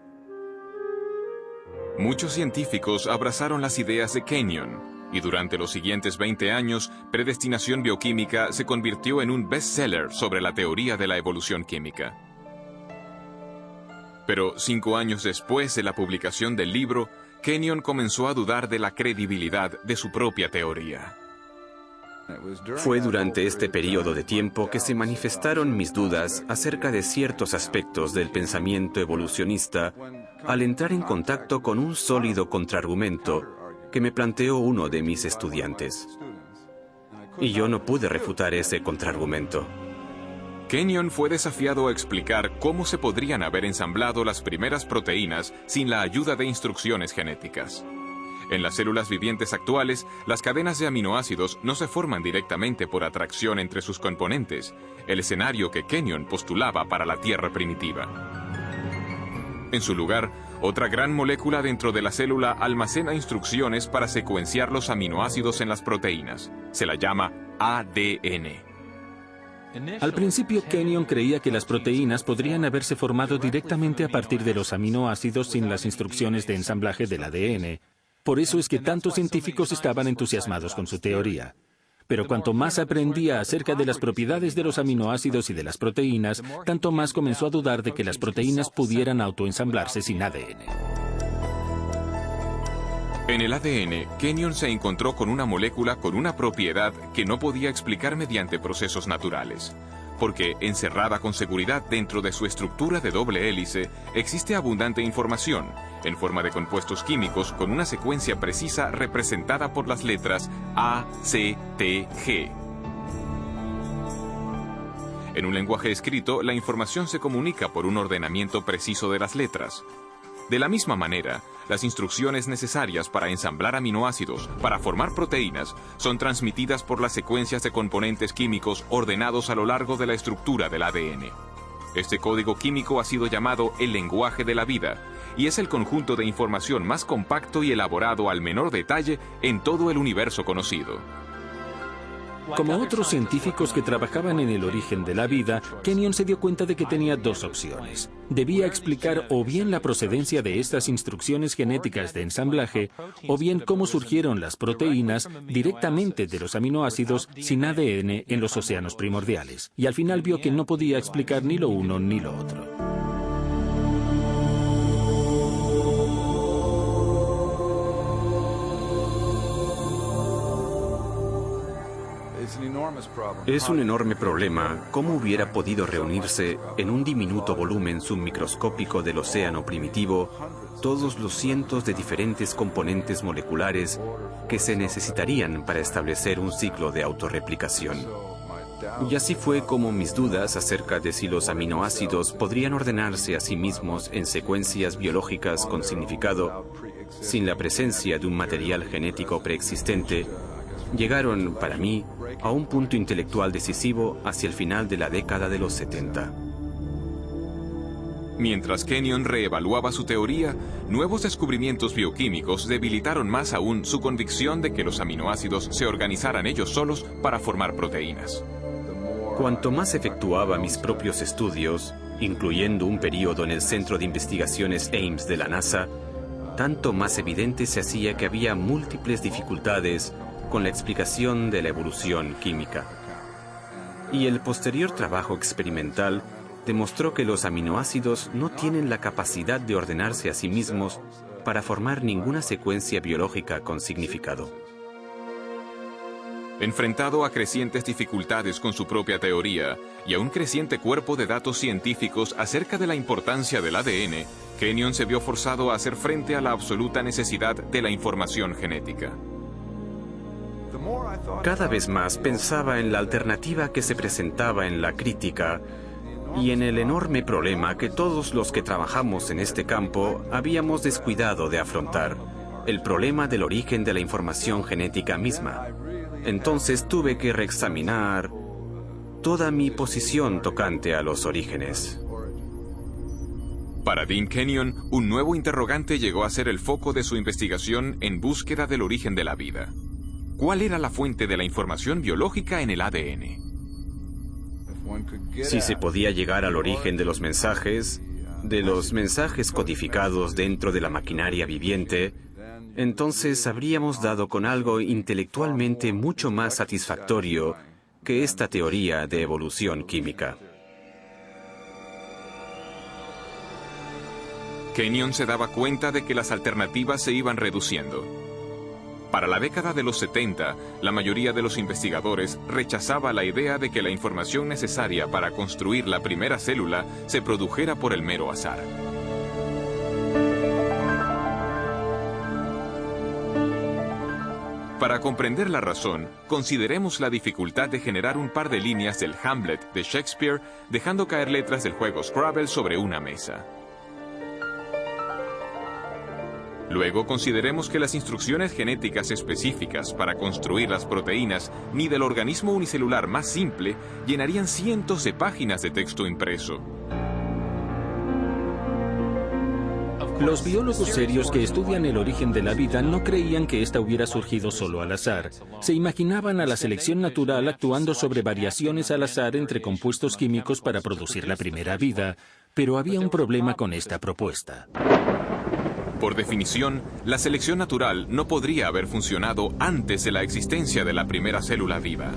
Muchos científicos abrazaron las ideas de Kenyon, y durante los siguientes 20 años, Predestinación bioquímica se convirtió en un bestseller sobre la teoría de la evolución química. Pero 5 años después de la publicación del libro, Kenyon comenzó a dudar de la credibilidad de su propia teoría. Fue durante este periodo de tiempo que se manifestaron mis dudas acerca de ciertos aspectos del pensamiento evolucionista al entrar en contacto con un sólido contraargumento que me planteó uno de mis estudiantes. Y yo no pude refutar ese contraargumento. Kenyon fue desafiado a explicar cómo se podrían haber ensamblado las primeras proteínas sin la ayuda de instrucciones genéticas. En las células vivientes actuales, las cadenas de aminoácidos no se forman directamente por atracción entre sus componentes, el escenario que Kenyon postulaba para la Tierra primitiva. En su lugar, Otra gran molécula dentro de la célula almacena instrucciones para secuenciar los aminoácidos en las proteínas. Se la llama ADN. Al principio, Kenyon creía que las proteínas podrían haberse formado directamente a partir de los aminoácidos sin las instrucciones de ensamblaje del ADN. Por eso es que tantos científicos estaban entusiasmados con su teoría. Pero cuanto más aprendía acerca de las propiedades de los aminoácidos y de las proteínas, tanto más comenzó a dudar de que las proteínas pudieran autoensamblarse sin ADN. En el ADN, Kenyon se encontró con una molécula con una propiedad que no podía explicar mediante procesos naturales, porque encerrada con seguridad dentro de su estructura de doble hélice, existe abundante información, en forma de compuestos químicos con una secuencia precisa representada por las letras A, C, T, G. En un lenguaje escrito, la información se comunica por un ordenamiento preciso de las letras. De la misma manera, las instrucciones necesarias para ensamblar aminoácidos, para formar proteínas, son transmitidas por las secuencias de componentes químicos ordenados a lo largo de la estructura del ADN. Este código químico ha sido llamado el lenguaje de la vida, y es el conjunto de información más compacto y elaborado al menor detalle en todo el universo conocido. Como otros científicos que trabajaban en el origen de la vida, Kenyon se dio cuenta de que tenía dos opciones. Debía explicar o bien la procedencia de estas instrucciones genéticas de ensamblaje, o bien cómo surgieron las proteínas directamente de los aminoácidos sin ADN en los océanos primordiales. Y al final vio que no podía explicar ni lo uno ni lo otro. Es un enorme problema cómo hubiera podido reunirse en un diminuto volumen submicroscópico del océano primitivo todos los cientos de diferentes componentes moleculares que se necesitarían para establecer un ciclo de autorreplicación. Y así fue como mis dudas acerca de si los aminoácidos podrían ordenarse a sí mismos en secuencias biológicas con significado, sin la presencia de un material genético preexistente, llegaron, para mí, a un punto intelectual decisivo hacia el final de la década de los 70. Mientras Kenyon reevaluaba su teoría, nuevos descubrimientos bioquímicos debilitaron más aún su convicción de que los aminoácidos se organizaran ellos solos para formar proteínas. Cuanto más efectuaba mis propios estudios, incluyendo un periodo en el Centro de Investigaciones Ames de la NASA, tanto más evidente se hacía que había múltiples dificultades con la explicación de la evolución química. Y el posterior trabajo experimental demostró que los aminoácidos no tienen la capacidad de ordenarse a sí mismos para formar ninguna secuencia biológica con significado. Enfrentado a crecientes dificultades con su propia teoría y a un creciente cuerpo de datos científicos acerca de la importancia del ADN, Kenyon se vio forzado a hacer frente a la absoluta necesidad de la información genética. Cada vez más pensaba en la alternativa que se presentaba en la crítica y en el enorme problema que todos los que trabajamos en este campo habíamos descuidado de afrontar, el problema del origen de la información genética misma. Entonces tuve que reexaminar toda mi posición tocante a los orígenes. Para Dean Kenyon, un nuevo interrogante llegó a ser el foco de su investigación en búsqueda del origen de la vida. ¿Cuál era la fuente de la información biológica en el ADN? Si se podía llegar al origen de los mensajes codificados dentro de la maquinaria viviente, entonces habríamos dado con algo intelectualmente mucho más satisfactorio que esta teoría de evolución química. Kenyon se daba cuenta de que las alternativas se iban reduciendo. Para la década de los 70, la mayoría de los investigadores rechazaba la idea de que la información necesaria para construir la primera célula se produjera por el mero azar. Para comprender la razón, consideremos la dificultad de generar un par de líneas del Hamlet de Shakespeare dejando caer letras del juego Scrabble sobre una mesa. Luego consideremos que las instrucciones genéticas específicas para construir las proteínas ni del organismo unicelular más simple llenarían cientos de páginas de texto impreso. Los biólogos serios que estudian el origen de la vida no creían que ésta hubiera surgido solo al azar. Se imaginaban a la selección natural actuando sobre variaciones al azar entre compuestos químicos para producir la primera vida, pero había un problema con esta propuesta. Por definición, la selección natural no podría haber funcionado antes de la existencia de la primera célula viva,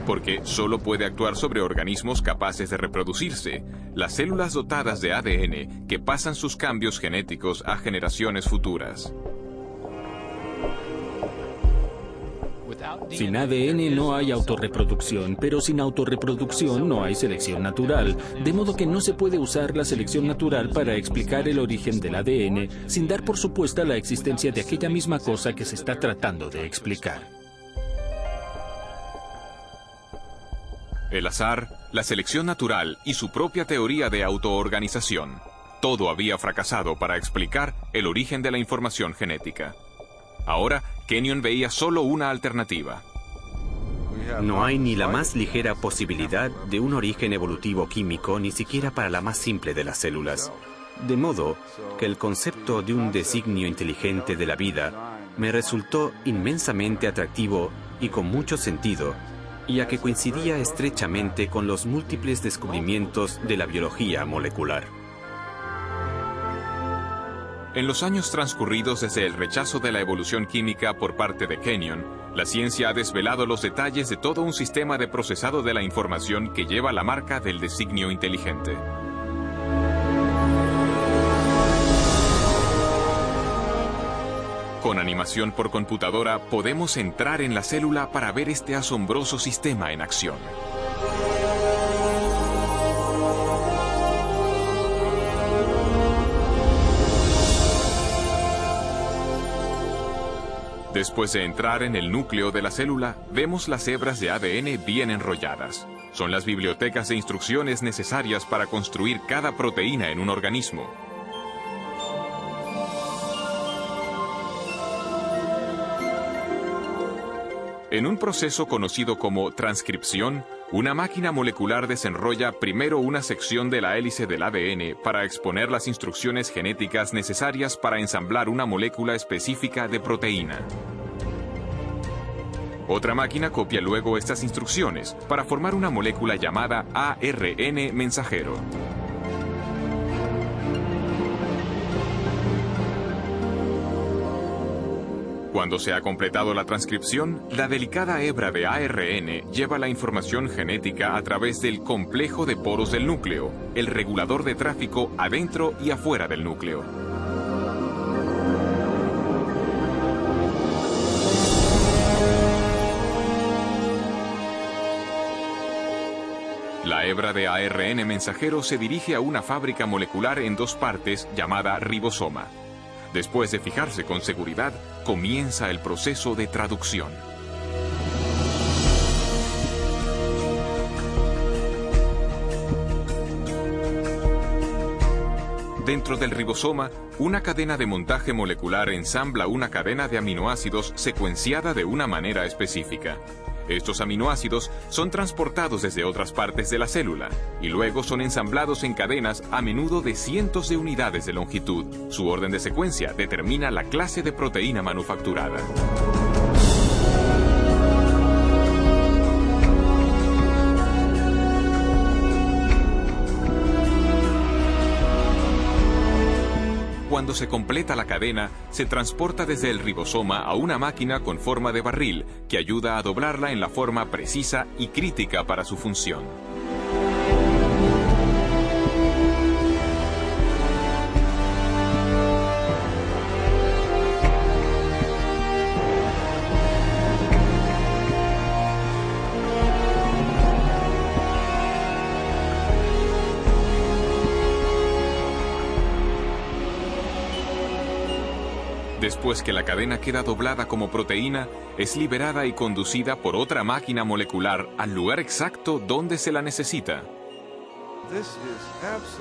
porque solo puede actuar sobre organismos capaces de reproducirse, las células dotadas de ADN que pasan sus cambios genéticos a generaciones futuras. Sin ADN no hay autorreproducción, pero sin autorreproducción no hay selección natural, de modo que no se puede usar la selección natural para explicar el origen del ADN sin dar por supuesta la existencia de aquella misma cosa que se está tratando de explicar. El azar, la selección natural y su propia teoría de autoorganización. Todo había fracasado para explicar el origen de la información genética. Ahora, Kenyon veía solo una alternativa. No hay ni la más ligera posibilidad de un origen evolutivo químico, ni siquiera para la más simple de las células. De modo que el concepto de un designio inteligente de la vida me resultó inmensamente atractivo y con mucho sentido, ya que coincidía estrechamente con los múltiples descubrimientos de la biología molecular. En los años transcurridos desde el rechazo de la evolución química por parte de Kenyon, la ciencia ha desvelado los detalles de todo un sistema de procesado de la información que lleva la marca del designio inteligente. Con animación por computadora podemos entrar en la célula para ver este asombroso sistema en acción. Después de entrar en el núcleo de la célula, vemos las hebras de ADN bien enrolladas. Son las bibliotecas de instrucciones necesarias para construir cada proteína en un organismo. En un proceso conocido como transcripción, una máquina molecular desenrolla primero una sección de la hélice del ADN para exponer las instrucciones genéticas necesarias para ensamblar una molécula específica de proteína. Otra máquina copia luego estas instrucciones para formar una molécula llamada ARN mensajero. Cuando se ha completado la transcripción, la delicada hebra de ARN lleva la información genética a través del complejo de poros del núcleo, el regulador de tráfico adentro y afuera del núcleo. La hebra de ARN mensajero se dirige a una fábrica molecular en dos partes llamada ribosoma. Después de fijarse con seguridad, comienza el proceso de traducción. Dentro del ribosoma, una cadena de montaje molecular ensambla una cadena de aminoácidos secuenciada de una manera específica. Estos aminoácidos son transportados desde otras partes de la célula y luego son ensamblados en cadenas a menudo de cientos de unidades de longitud. Su orden de secuencia determina la clase de proteína manufacturada. Cuando se completa la cadena, se transporta desde el ribosoma a una máquina con forma de barril que ayuda a doblarla en la forma precisa y crítica para su función. Después que la cadena queda doblada como proteína, es liberada y conducida por otra máquina molecular al lugar exacto donde se la necesita.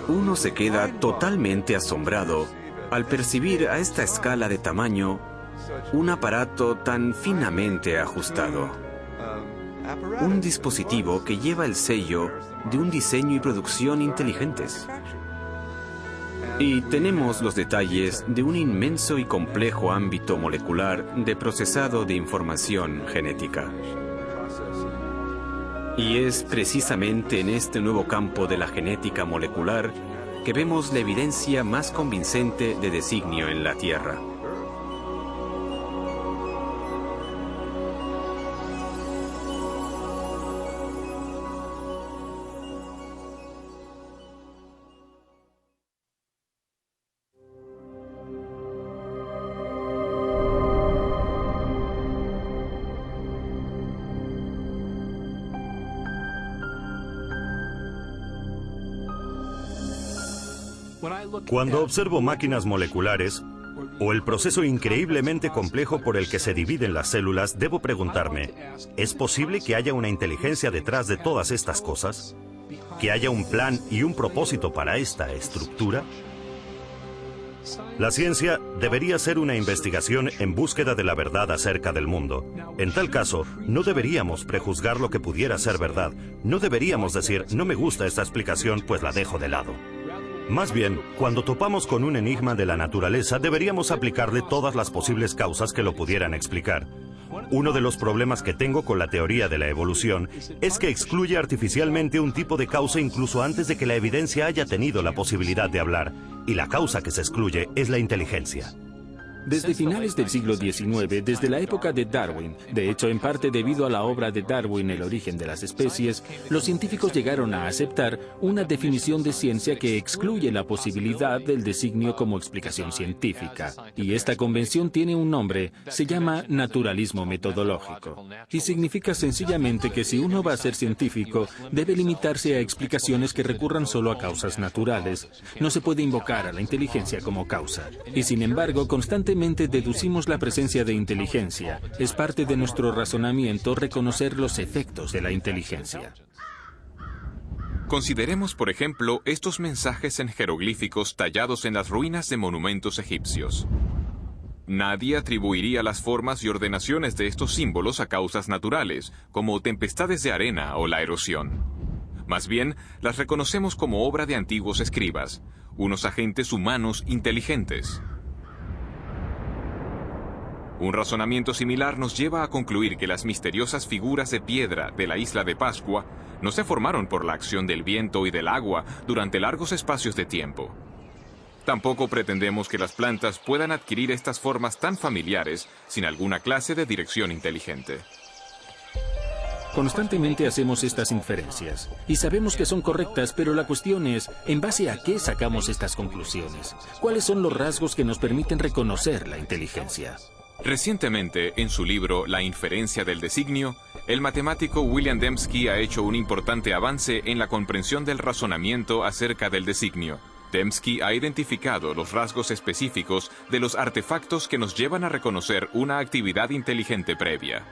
Uno se queda totalmente asombrado al percibir a esta escala de tamaño un aparato tan finamente ajustado. Un dispositivo que lleva el sello de un diseño y producción inteligentes. Y tenemos los detalles de un inmenso y complejo ámbito molecular de procesado de información genética. Y es precisamente en este nuevo campo de la genética molecular que vemos la evidencia más convincente de designio en la Tierra. Cuando observo máquinas moleculares o el proceso increíblemente complejo por el que se dividen las células, debo preguntarme, ¿es posible que haya una inteligencia detrás de todas estas cosas? ¿Que haya un plan y un propósito para esta estructura? La ciencia debería ser una investigación en búsqueda de la verdad acerca del mundo. En tal caso, no deberíamos prejuzgar lo que pudiera ser verdad. No deberíamos decir, no me gusta esta explicación, pues la dejo de lado. Más bien, cuando topamos con un enigma de la naturaleza, deberíamos aplicarle todas las posibles causas que lo pudieran explicar. Uno de los problemas que tengo con la teoría de la evolución es que excluye artificialmente un tipo de causa incluso antes de que la evidencia haya tenido la posibilidad de hablar, y la causa que se excluye es la inteligencia. Desde finales del siglo XIX, desde la época de Darwin, de hecho en parte debido a la obra de Darwin, El origen de las especies, los científicos llegaron a aceptar una definición de ciencia que excluye la posibilidad del designio como explicación científica. Y esta convención tiene un nombre, se llama naturalismo metodológico. Y significa sencillamente que si uno va a ser científico, debe limitarse a explicaciones que recurran solo a causas naturales. No se puede invocar a la inteligencia como causa. Y sin embargo, constantemente deducimos la presencia de inteligencia. Es parte de nuestro razonamiento reconocer los efectos de la inteligencia. Consideremos, por ejemplo, estos mensajes en jeroglíficos tallados en las ruinas de monumentos egipcios. Nadie atribuiría las formas y ordenaciones de estos símbolos a causas naturales, como tempestades de arena o la erosión. Más bien, las reconocemos como obra de antiguos escribas, unos agentes humanos inteligentes. Un razonamiento similar nos lleva a concluir que las misteriosas figuras de piedra de la isla de Pascua no se formaron por la acción del viento y del agua durante largos espacios de tiempo. Tampoco pretendemos que las plantas puedan adquirir estas formas tan familiares sin alguna clase de dirección inteligente. Constantemente hacemos estas inferencias y sabemos que son correctas, pero la cuestión es, ¿en base a qué sacamos estas conclusiones? ¿Cuáles son los rasgos que nos permiten reconocer la inteligencia? Recientemente, en su libro La inferencia del designio, el matemático William Dembski ha hecho un importante avance en la comprensión del razonamiento acerca del designio. Dembski ha identificado los rasgos específicos de los artefactos que nos llevan a reconocer una actividad inteligente previa.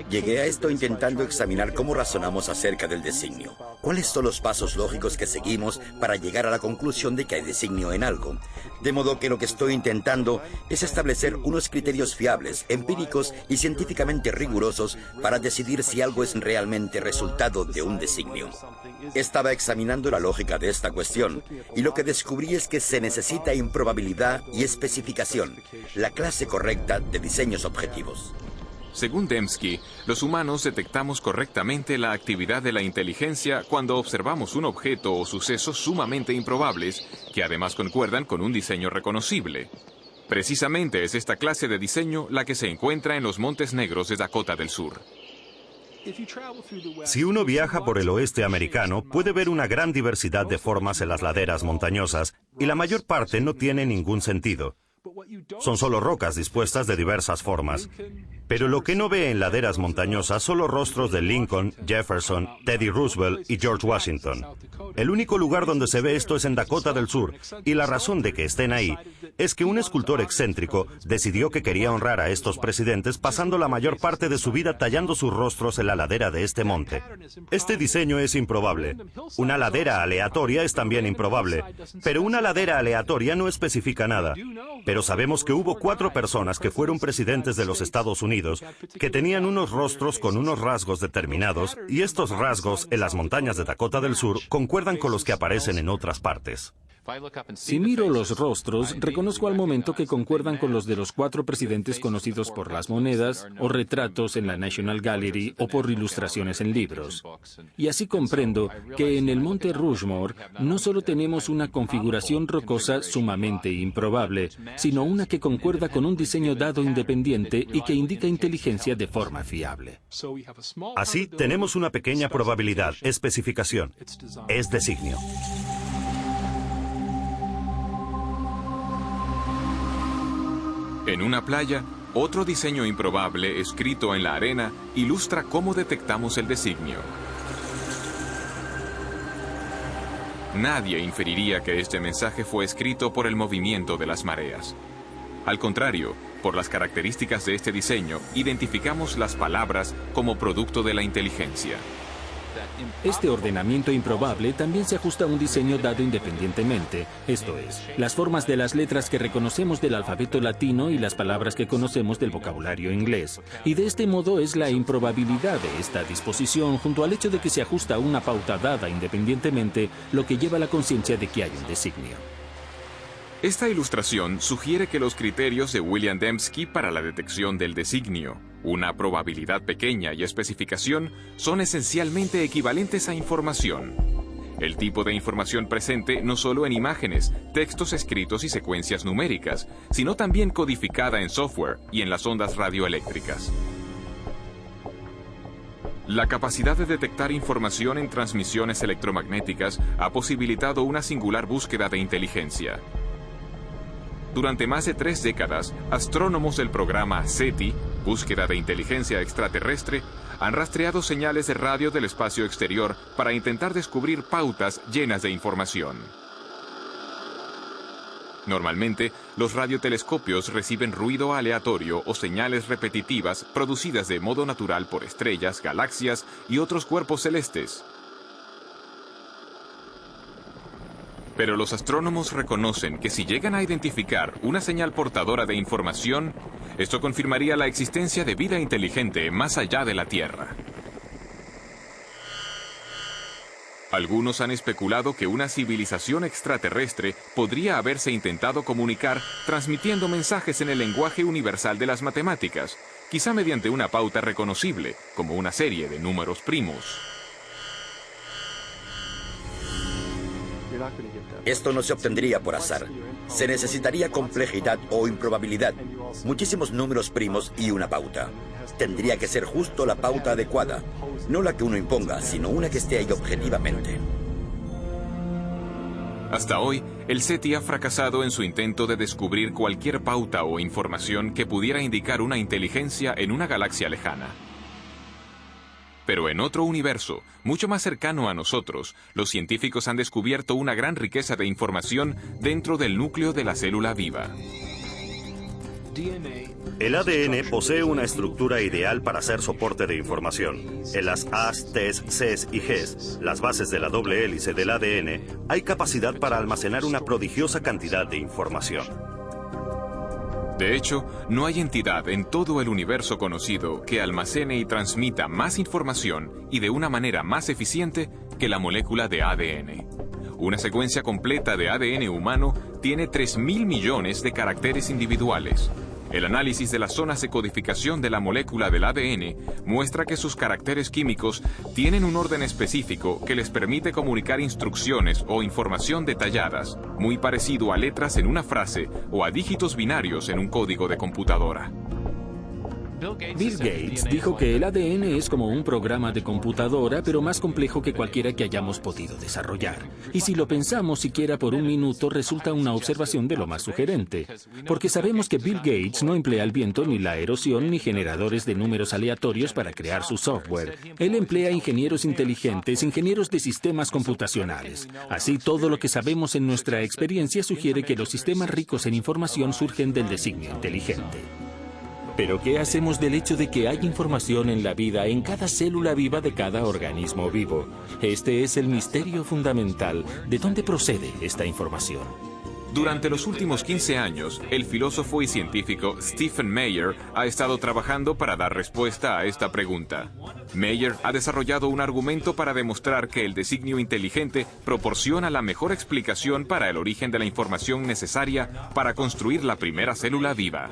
Llegué a esto intentando examinar cómo razonamos acerca del designio. ¿Cuáles son los pasos lógicos que seguimos para llegar a la conclusión de que hay designio en algo? De modo que lo que estoy intentando es establecer unos criterios fiables, empíricos y científicamente rigurosos para decidir si algo es realmente resultado de un designio. Estaba examinando la lógica de esta cuestión y lo que descubrí es que se necesita improbabilidad y especificación, la clase correcta de diseños objetivos. Según Dembski, los humanos detectamos correctamente la actividad de la inteligencia cuando observamos un objeto o sucesos sumamente improbables, que además concuerdan con un diseño reconocible. Precisamente es esta clase de diseño la que se encuentra en los Montes Negros de Dakota del Sur. Si uno viaja por el oeste americano, puede ver una gran diversidad de formas en las laderas montañosas, y la mayor parte no tiene ningún sentido. Son solo rocas dispuestas de diversas formas. Pero lo que no ve en laderas montañosas son los rostros de Lincoln, Jefferson, Teddy Roosevelt y George Washington. El único lugar donde se ve esto es en Dakota del Sur, y la razón de que estén ahí es que un escultor excéntrico decidió que quería honrar a estos presidentes pasando la mayor parte de su vida tallando sus rostros en la ladera de este monte. Este diseño es improbable. Una ladera aleatoria es también improbable, pero una ladera aleatoria no especifica nada. Pero sabemos que hubo 4 personas que fueron presidentes de los Estados Unidos que tenían unos rostros con unos rasgos determinados, y estos rasgos en las montañas de Dakota del Sur concuerdan con los que aparecen en otras partes. Si miro los rostros, reconozco al momento que concuerdan con los de los 4 presidentes conocidos por las monedas o retratos en la National Gallery o por ilustraciones en libros. Y así comprendo que en el Monte Rushmore no solo tenemos una configuración rocosa sumamente improbable, sino una que concuerda con un diseño dado independiente y que indica inteligencia de forma fiable. Así, tenemos una pequeña probabilidad, especificación. Es designio. En una playa, otro diseño improbable escrito en la arena ilustra cómo detectamos el designio. Nadie inferiría que este mensaje fue escrito por el movimiento de las mareas. Al contrario, por las características de este diseño, identificamos las palabras como producto de la inteligencia. Este ordenamiento improbable también se ajusta a un diseño dado independientemente, esto es, las formas de las letras que reconocemos del alfabeto latino y las palabras que conocemos del vocabulario inglés. Y de este modo es la improbabilidad de esta disposición, junto al hecho de que se ajusta a una pauta dada independientemente, lo que lleva a la conciencia de que hay un designio. Esta ilustración sugiere que los criterios de William Dembski para la detección del designio, una probabilidad pequeña y especificación, son esencialmente equivalentes a información. El tipo de información presente no solo en imágenes, textos escritos y secuencias numéricas, sino también codificada en software y en las ondas radioeléctricas. La capacidad de detectar información en transmisiones electromagnéticas ha posibilitado una singular búsqueda de inteligencia. Durante más de 3 décadas, astrónomos del programa SETI, Búsqueda de Inteligencia Extraterrestre, han rastreado señales de radio del espacio exterior para intentar descubrir pautas llenas de información. Normalmente, los radiotelescopios reciben ruido aleatorio o señales repetitivas producidas de modo natural por estrellas, galaxias y otros cuerpos celestes. Pero los astrónomos reconocen que si llegan a identificar una señal portadora de información, esto confirmaría la existencia de vida inteligente más allá de la Tierra. Algunos han especulado que una civilización extraterrestre podría haberse intentado comunicar transmitiendo mensajes en el lenguaje universal de las matemáticas, quizá mediante una pauta reconocible, como una serie de números primos. Esto no se obtendría por azar. Se necesitaría complejidad o improbabilidad, muchísimos números primos y una pauta. Tendría que ser justo la pauta adecuada, no la que uno imponga, sino una que esté ahí objetivamente. Hasta hoy, el SETI ha fracasado en su intento de descubrir cualquier pauta o información que pudiera indicar una inteligencia en una galaxia lejana. Pero en otro universo, mucho más cercano a nosotros, los científicos han descubierto una gran riqueza de información dentro del núcleo de la célula viva. El ADN posee una estructura ideal para ser soporte de información. En las A's, T's, C's y G's, las bases de la doble hélice del ADN, hay capacidad para almacenar una prodigiosa cantidad de información. De hecho, no hay entidad en todo el universo conocido que almacene y transmita más información y de una manera más eficiente que la molécula de ADN. Una secuencia completa de ADN humano tiene 3.000 millones de caracteres individuales. El análisis de las zonas de codificación de la molécula del ADN muestra que sus caracteres químicos tienen un orden específico que les permite comunicar instrucciones o información detalladas, muy parecido a letras en una frase o a dígitos binarios en un código de computadora. Bill Gates dijo que el ADN es como un programa de computadora, pero más complejo que cualquiera que hayamos podido desarrollar. Y si lo pensamos siquiera por un minuto, resulta una observación de lo más sugerente. Porque sabemos que Bill Gates no emplea el viento, ni la erosión, ni generadores de números aleatorios para crear su software. Él emplea ingenieros inteligentes, ingenieros de sistemas computacionales. Así, todo lo que sabemos en nuestra experiencia sugiere que los sistemas ricos en información surgen del designio inteligente. Pero ¿qué hacemos del hecho de que hay información en la vida, en cada célula viva de cada organismo vivo? Este es el misterio fundamental. ¿De dónde procede esta información? Durante los últimos 15 años, el filósofo y científico Stephen Meyer ha estado trabajando para dar respuesta a esta pregunta. Meyer ha desarrollado un argumento para demostrar que el designio inteligente proporciona la mejor explicación para el origen de la información necesaria para construir la primera célula viva.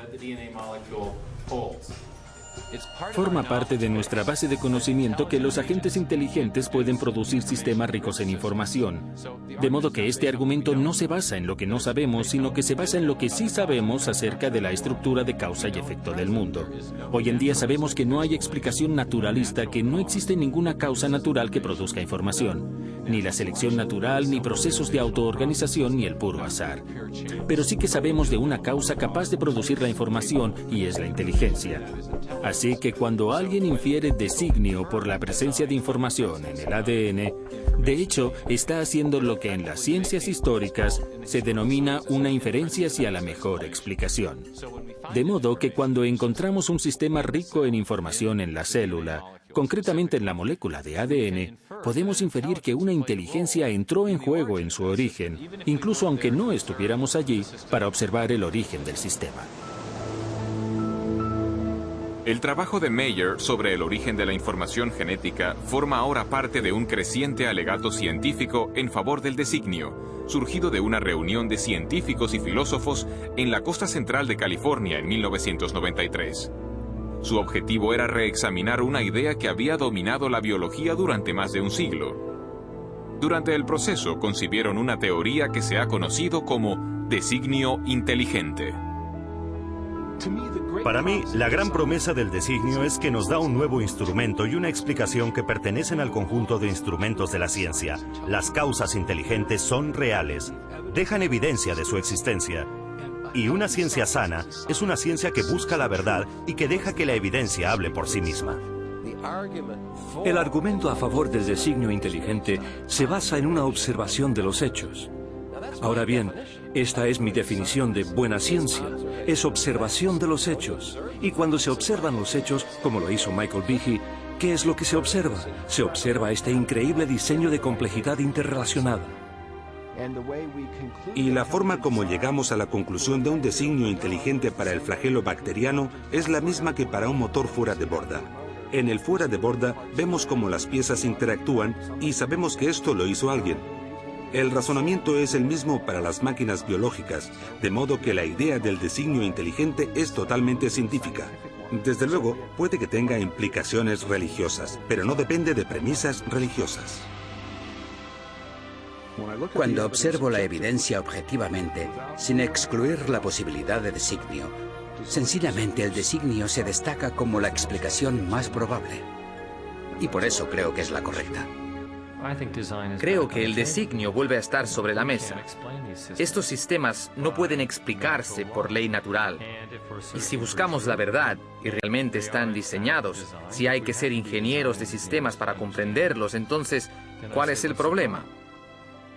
Forma parte de nuestra base de conocimiento que los agentes inteligentes pueden producir sistemas ricos en información. De modo que este argumento no se basa en lo que no sabemos, sino que se basa en lo que sí sabemos acerca de la estructura de causa y efecto del mundo. Hoy en día sabemos que no hay explicación naturalista, que no existe ninguna causa natural que produzca información. Ni la selección natural, ni procesos de autoorganización, ni el puro azar. Pero sí que sabemos de una causa capaz de producir la información, y es la inteligencia. Así que cuando alguien infiere designio por la presencia de información en el ADN, de hecho, está haciendo lo que en las ciencias históricas se denomina una inferencia hacia la mejor explicación. De modo que cuando encontramos un sistema rico en información en la célula, concretamente en la molécula de ADN, podemos inferir que una inteligencia entró en juego en su origen, incluso aunque no estuviéramos allí para observar el origen del sistema. El trabajo de Meyer sobre el origen de la información genética forma ahora parte de un creciente alegato científico en favor del designio, surgido de una reunión de científicos y filósofos en la costa central de California en 1993. Su objetivo era reexaminar una idea que había dominado la biología durante más de un siglo. Durante el proceso concibieron una teoría que se ha conocido como designio inteligente. Para mí, la gran promesa del designio es que nos da un nuevo instrumento y una explicación que pertenecen al conjunto de instrumentos de la ciencia. Las causas inteligentes son reales, dejan evidencia de su existencia. Y una ciencia sana es una ciencia que busca la verdad y que deja que la evidencia hable por sí misma. El argumento a favor del designio inteligente se basa en una observación de los hechos. Ahora bien, esta es mi definición de buena ciencia. Es observación de los hechos. Y cuando se observan los hechos, como lo hizo Michael Behe, ¿qué es lo que se observa? Se observa este increíble diseño de complejidad interrelacionada. Y la forma como llegamos a la conclusión de un designio inteligente para el flagelo bacteriano es la misma que para un motor fuera de borda. En el fuera de borda vemos cómo las piezas interactúan y sabemos que esto lo hizo alguien. El razonamiento es el mismo para las máquinas biológicas, de modo que la idea del designio inteligente es totalmente científica. Desde luego, puede que tenga implicaciones religiosas, pero no depende de premisas religiosas. Cuando observo la evidencia objetivamente, sin excluir la posibilidad de designio, sencillamente el designio se destaca como la explicación más probable. Y por eso creo que es la correcta. Creo que el designio vuelve a estar sobre la mesa. Estos sistemas no pueden explicarse por ley natural. Y si buscamos la verdad y realmente están diseñados, si hay que ser ingenieros de sistemas para comprenderlos, entonces, ¿cuál es el problema?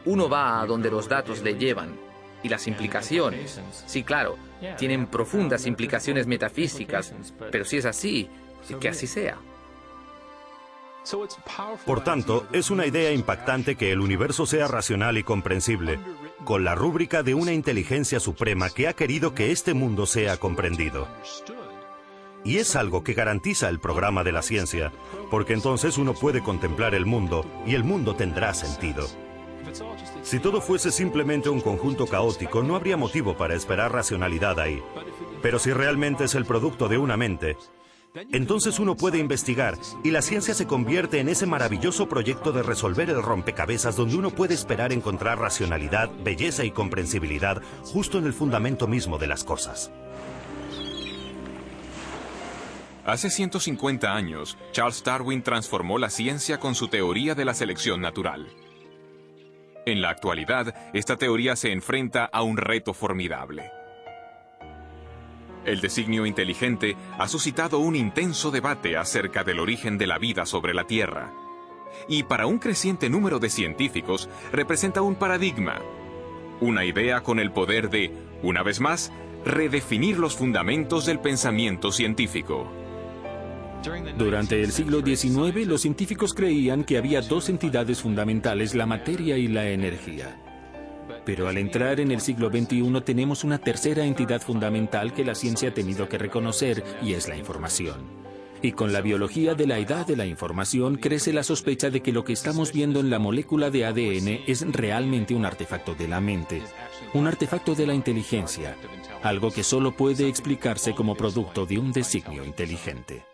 Uno va a donde los datos le llevan. Y las implicaciones, sí, claro, tienen profundas implicaciones metafísicas, pero si es así, que así sea. Por tanto, es una idea impactante que el universo sea racional y comprensible, con la rúbrica de una inteligencia suprema que ha querido que este mundo sea comprendido. Y es algo que garantiza el programa de la ciencia, porque entonces uno puede contemplar el mundo y el mundo tendrá sentido. Si todo fuese simplemente un conjunto caótico, no habría motivo para esperar racionalidad ahí. Pero si realmente es el producto de una mente, entonces uno puede investigar y la ciencia se convierte en ese maravilloso proyecto de resolver el rompecabezas donde uno puede esperar encontrar racionalidad, belleza y comprensibilidad justo en el fundamento mismo de las cosas. Hace 150 años, Charles Darwin transformó la ciencia con su teoría de la selección natural. En la actualidad, esta teoría se enfrenta a un reto formidable. El designio inteligente ha suscitado un intenso debate acerca del origen de la vida sobre la Tierra. Y para un creciente número de científicos, representa un paradigma. Una idea con el poder de, una vez más, redefinir los fundamentos del pensamiento científico. Durante el siglo XIX, los científicos creían que había dos entidades fundamentales, la materia y la energía. Pero al entrar en el siglo XXI tenemos una tercera entidad fundamental que la ciencia ha tenido que reconocer, y es la información. Y con la biología de la edad de la información crece la sospecha de que lo que estamos viendo en la molécula de ADN es realmente un artefacto de la mente, un artefacto de la inteligencia, algo que solo puede explicarse como producto de un designio inteligente.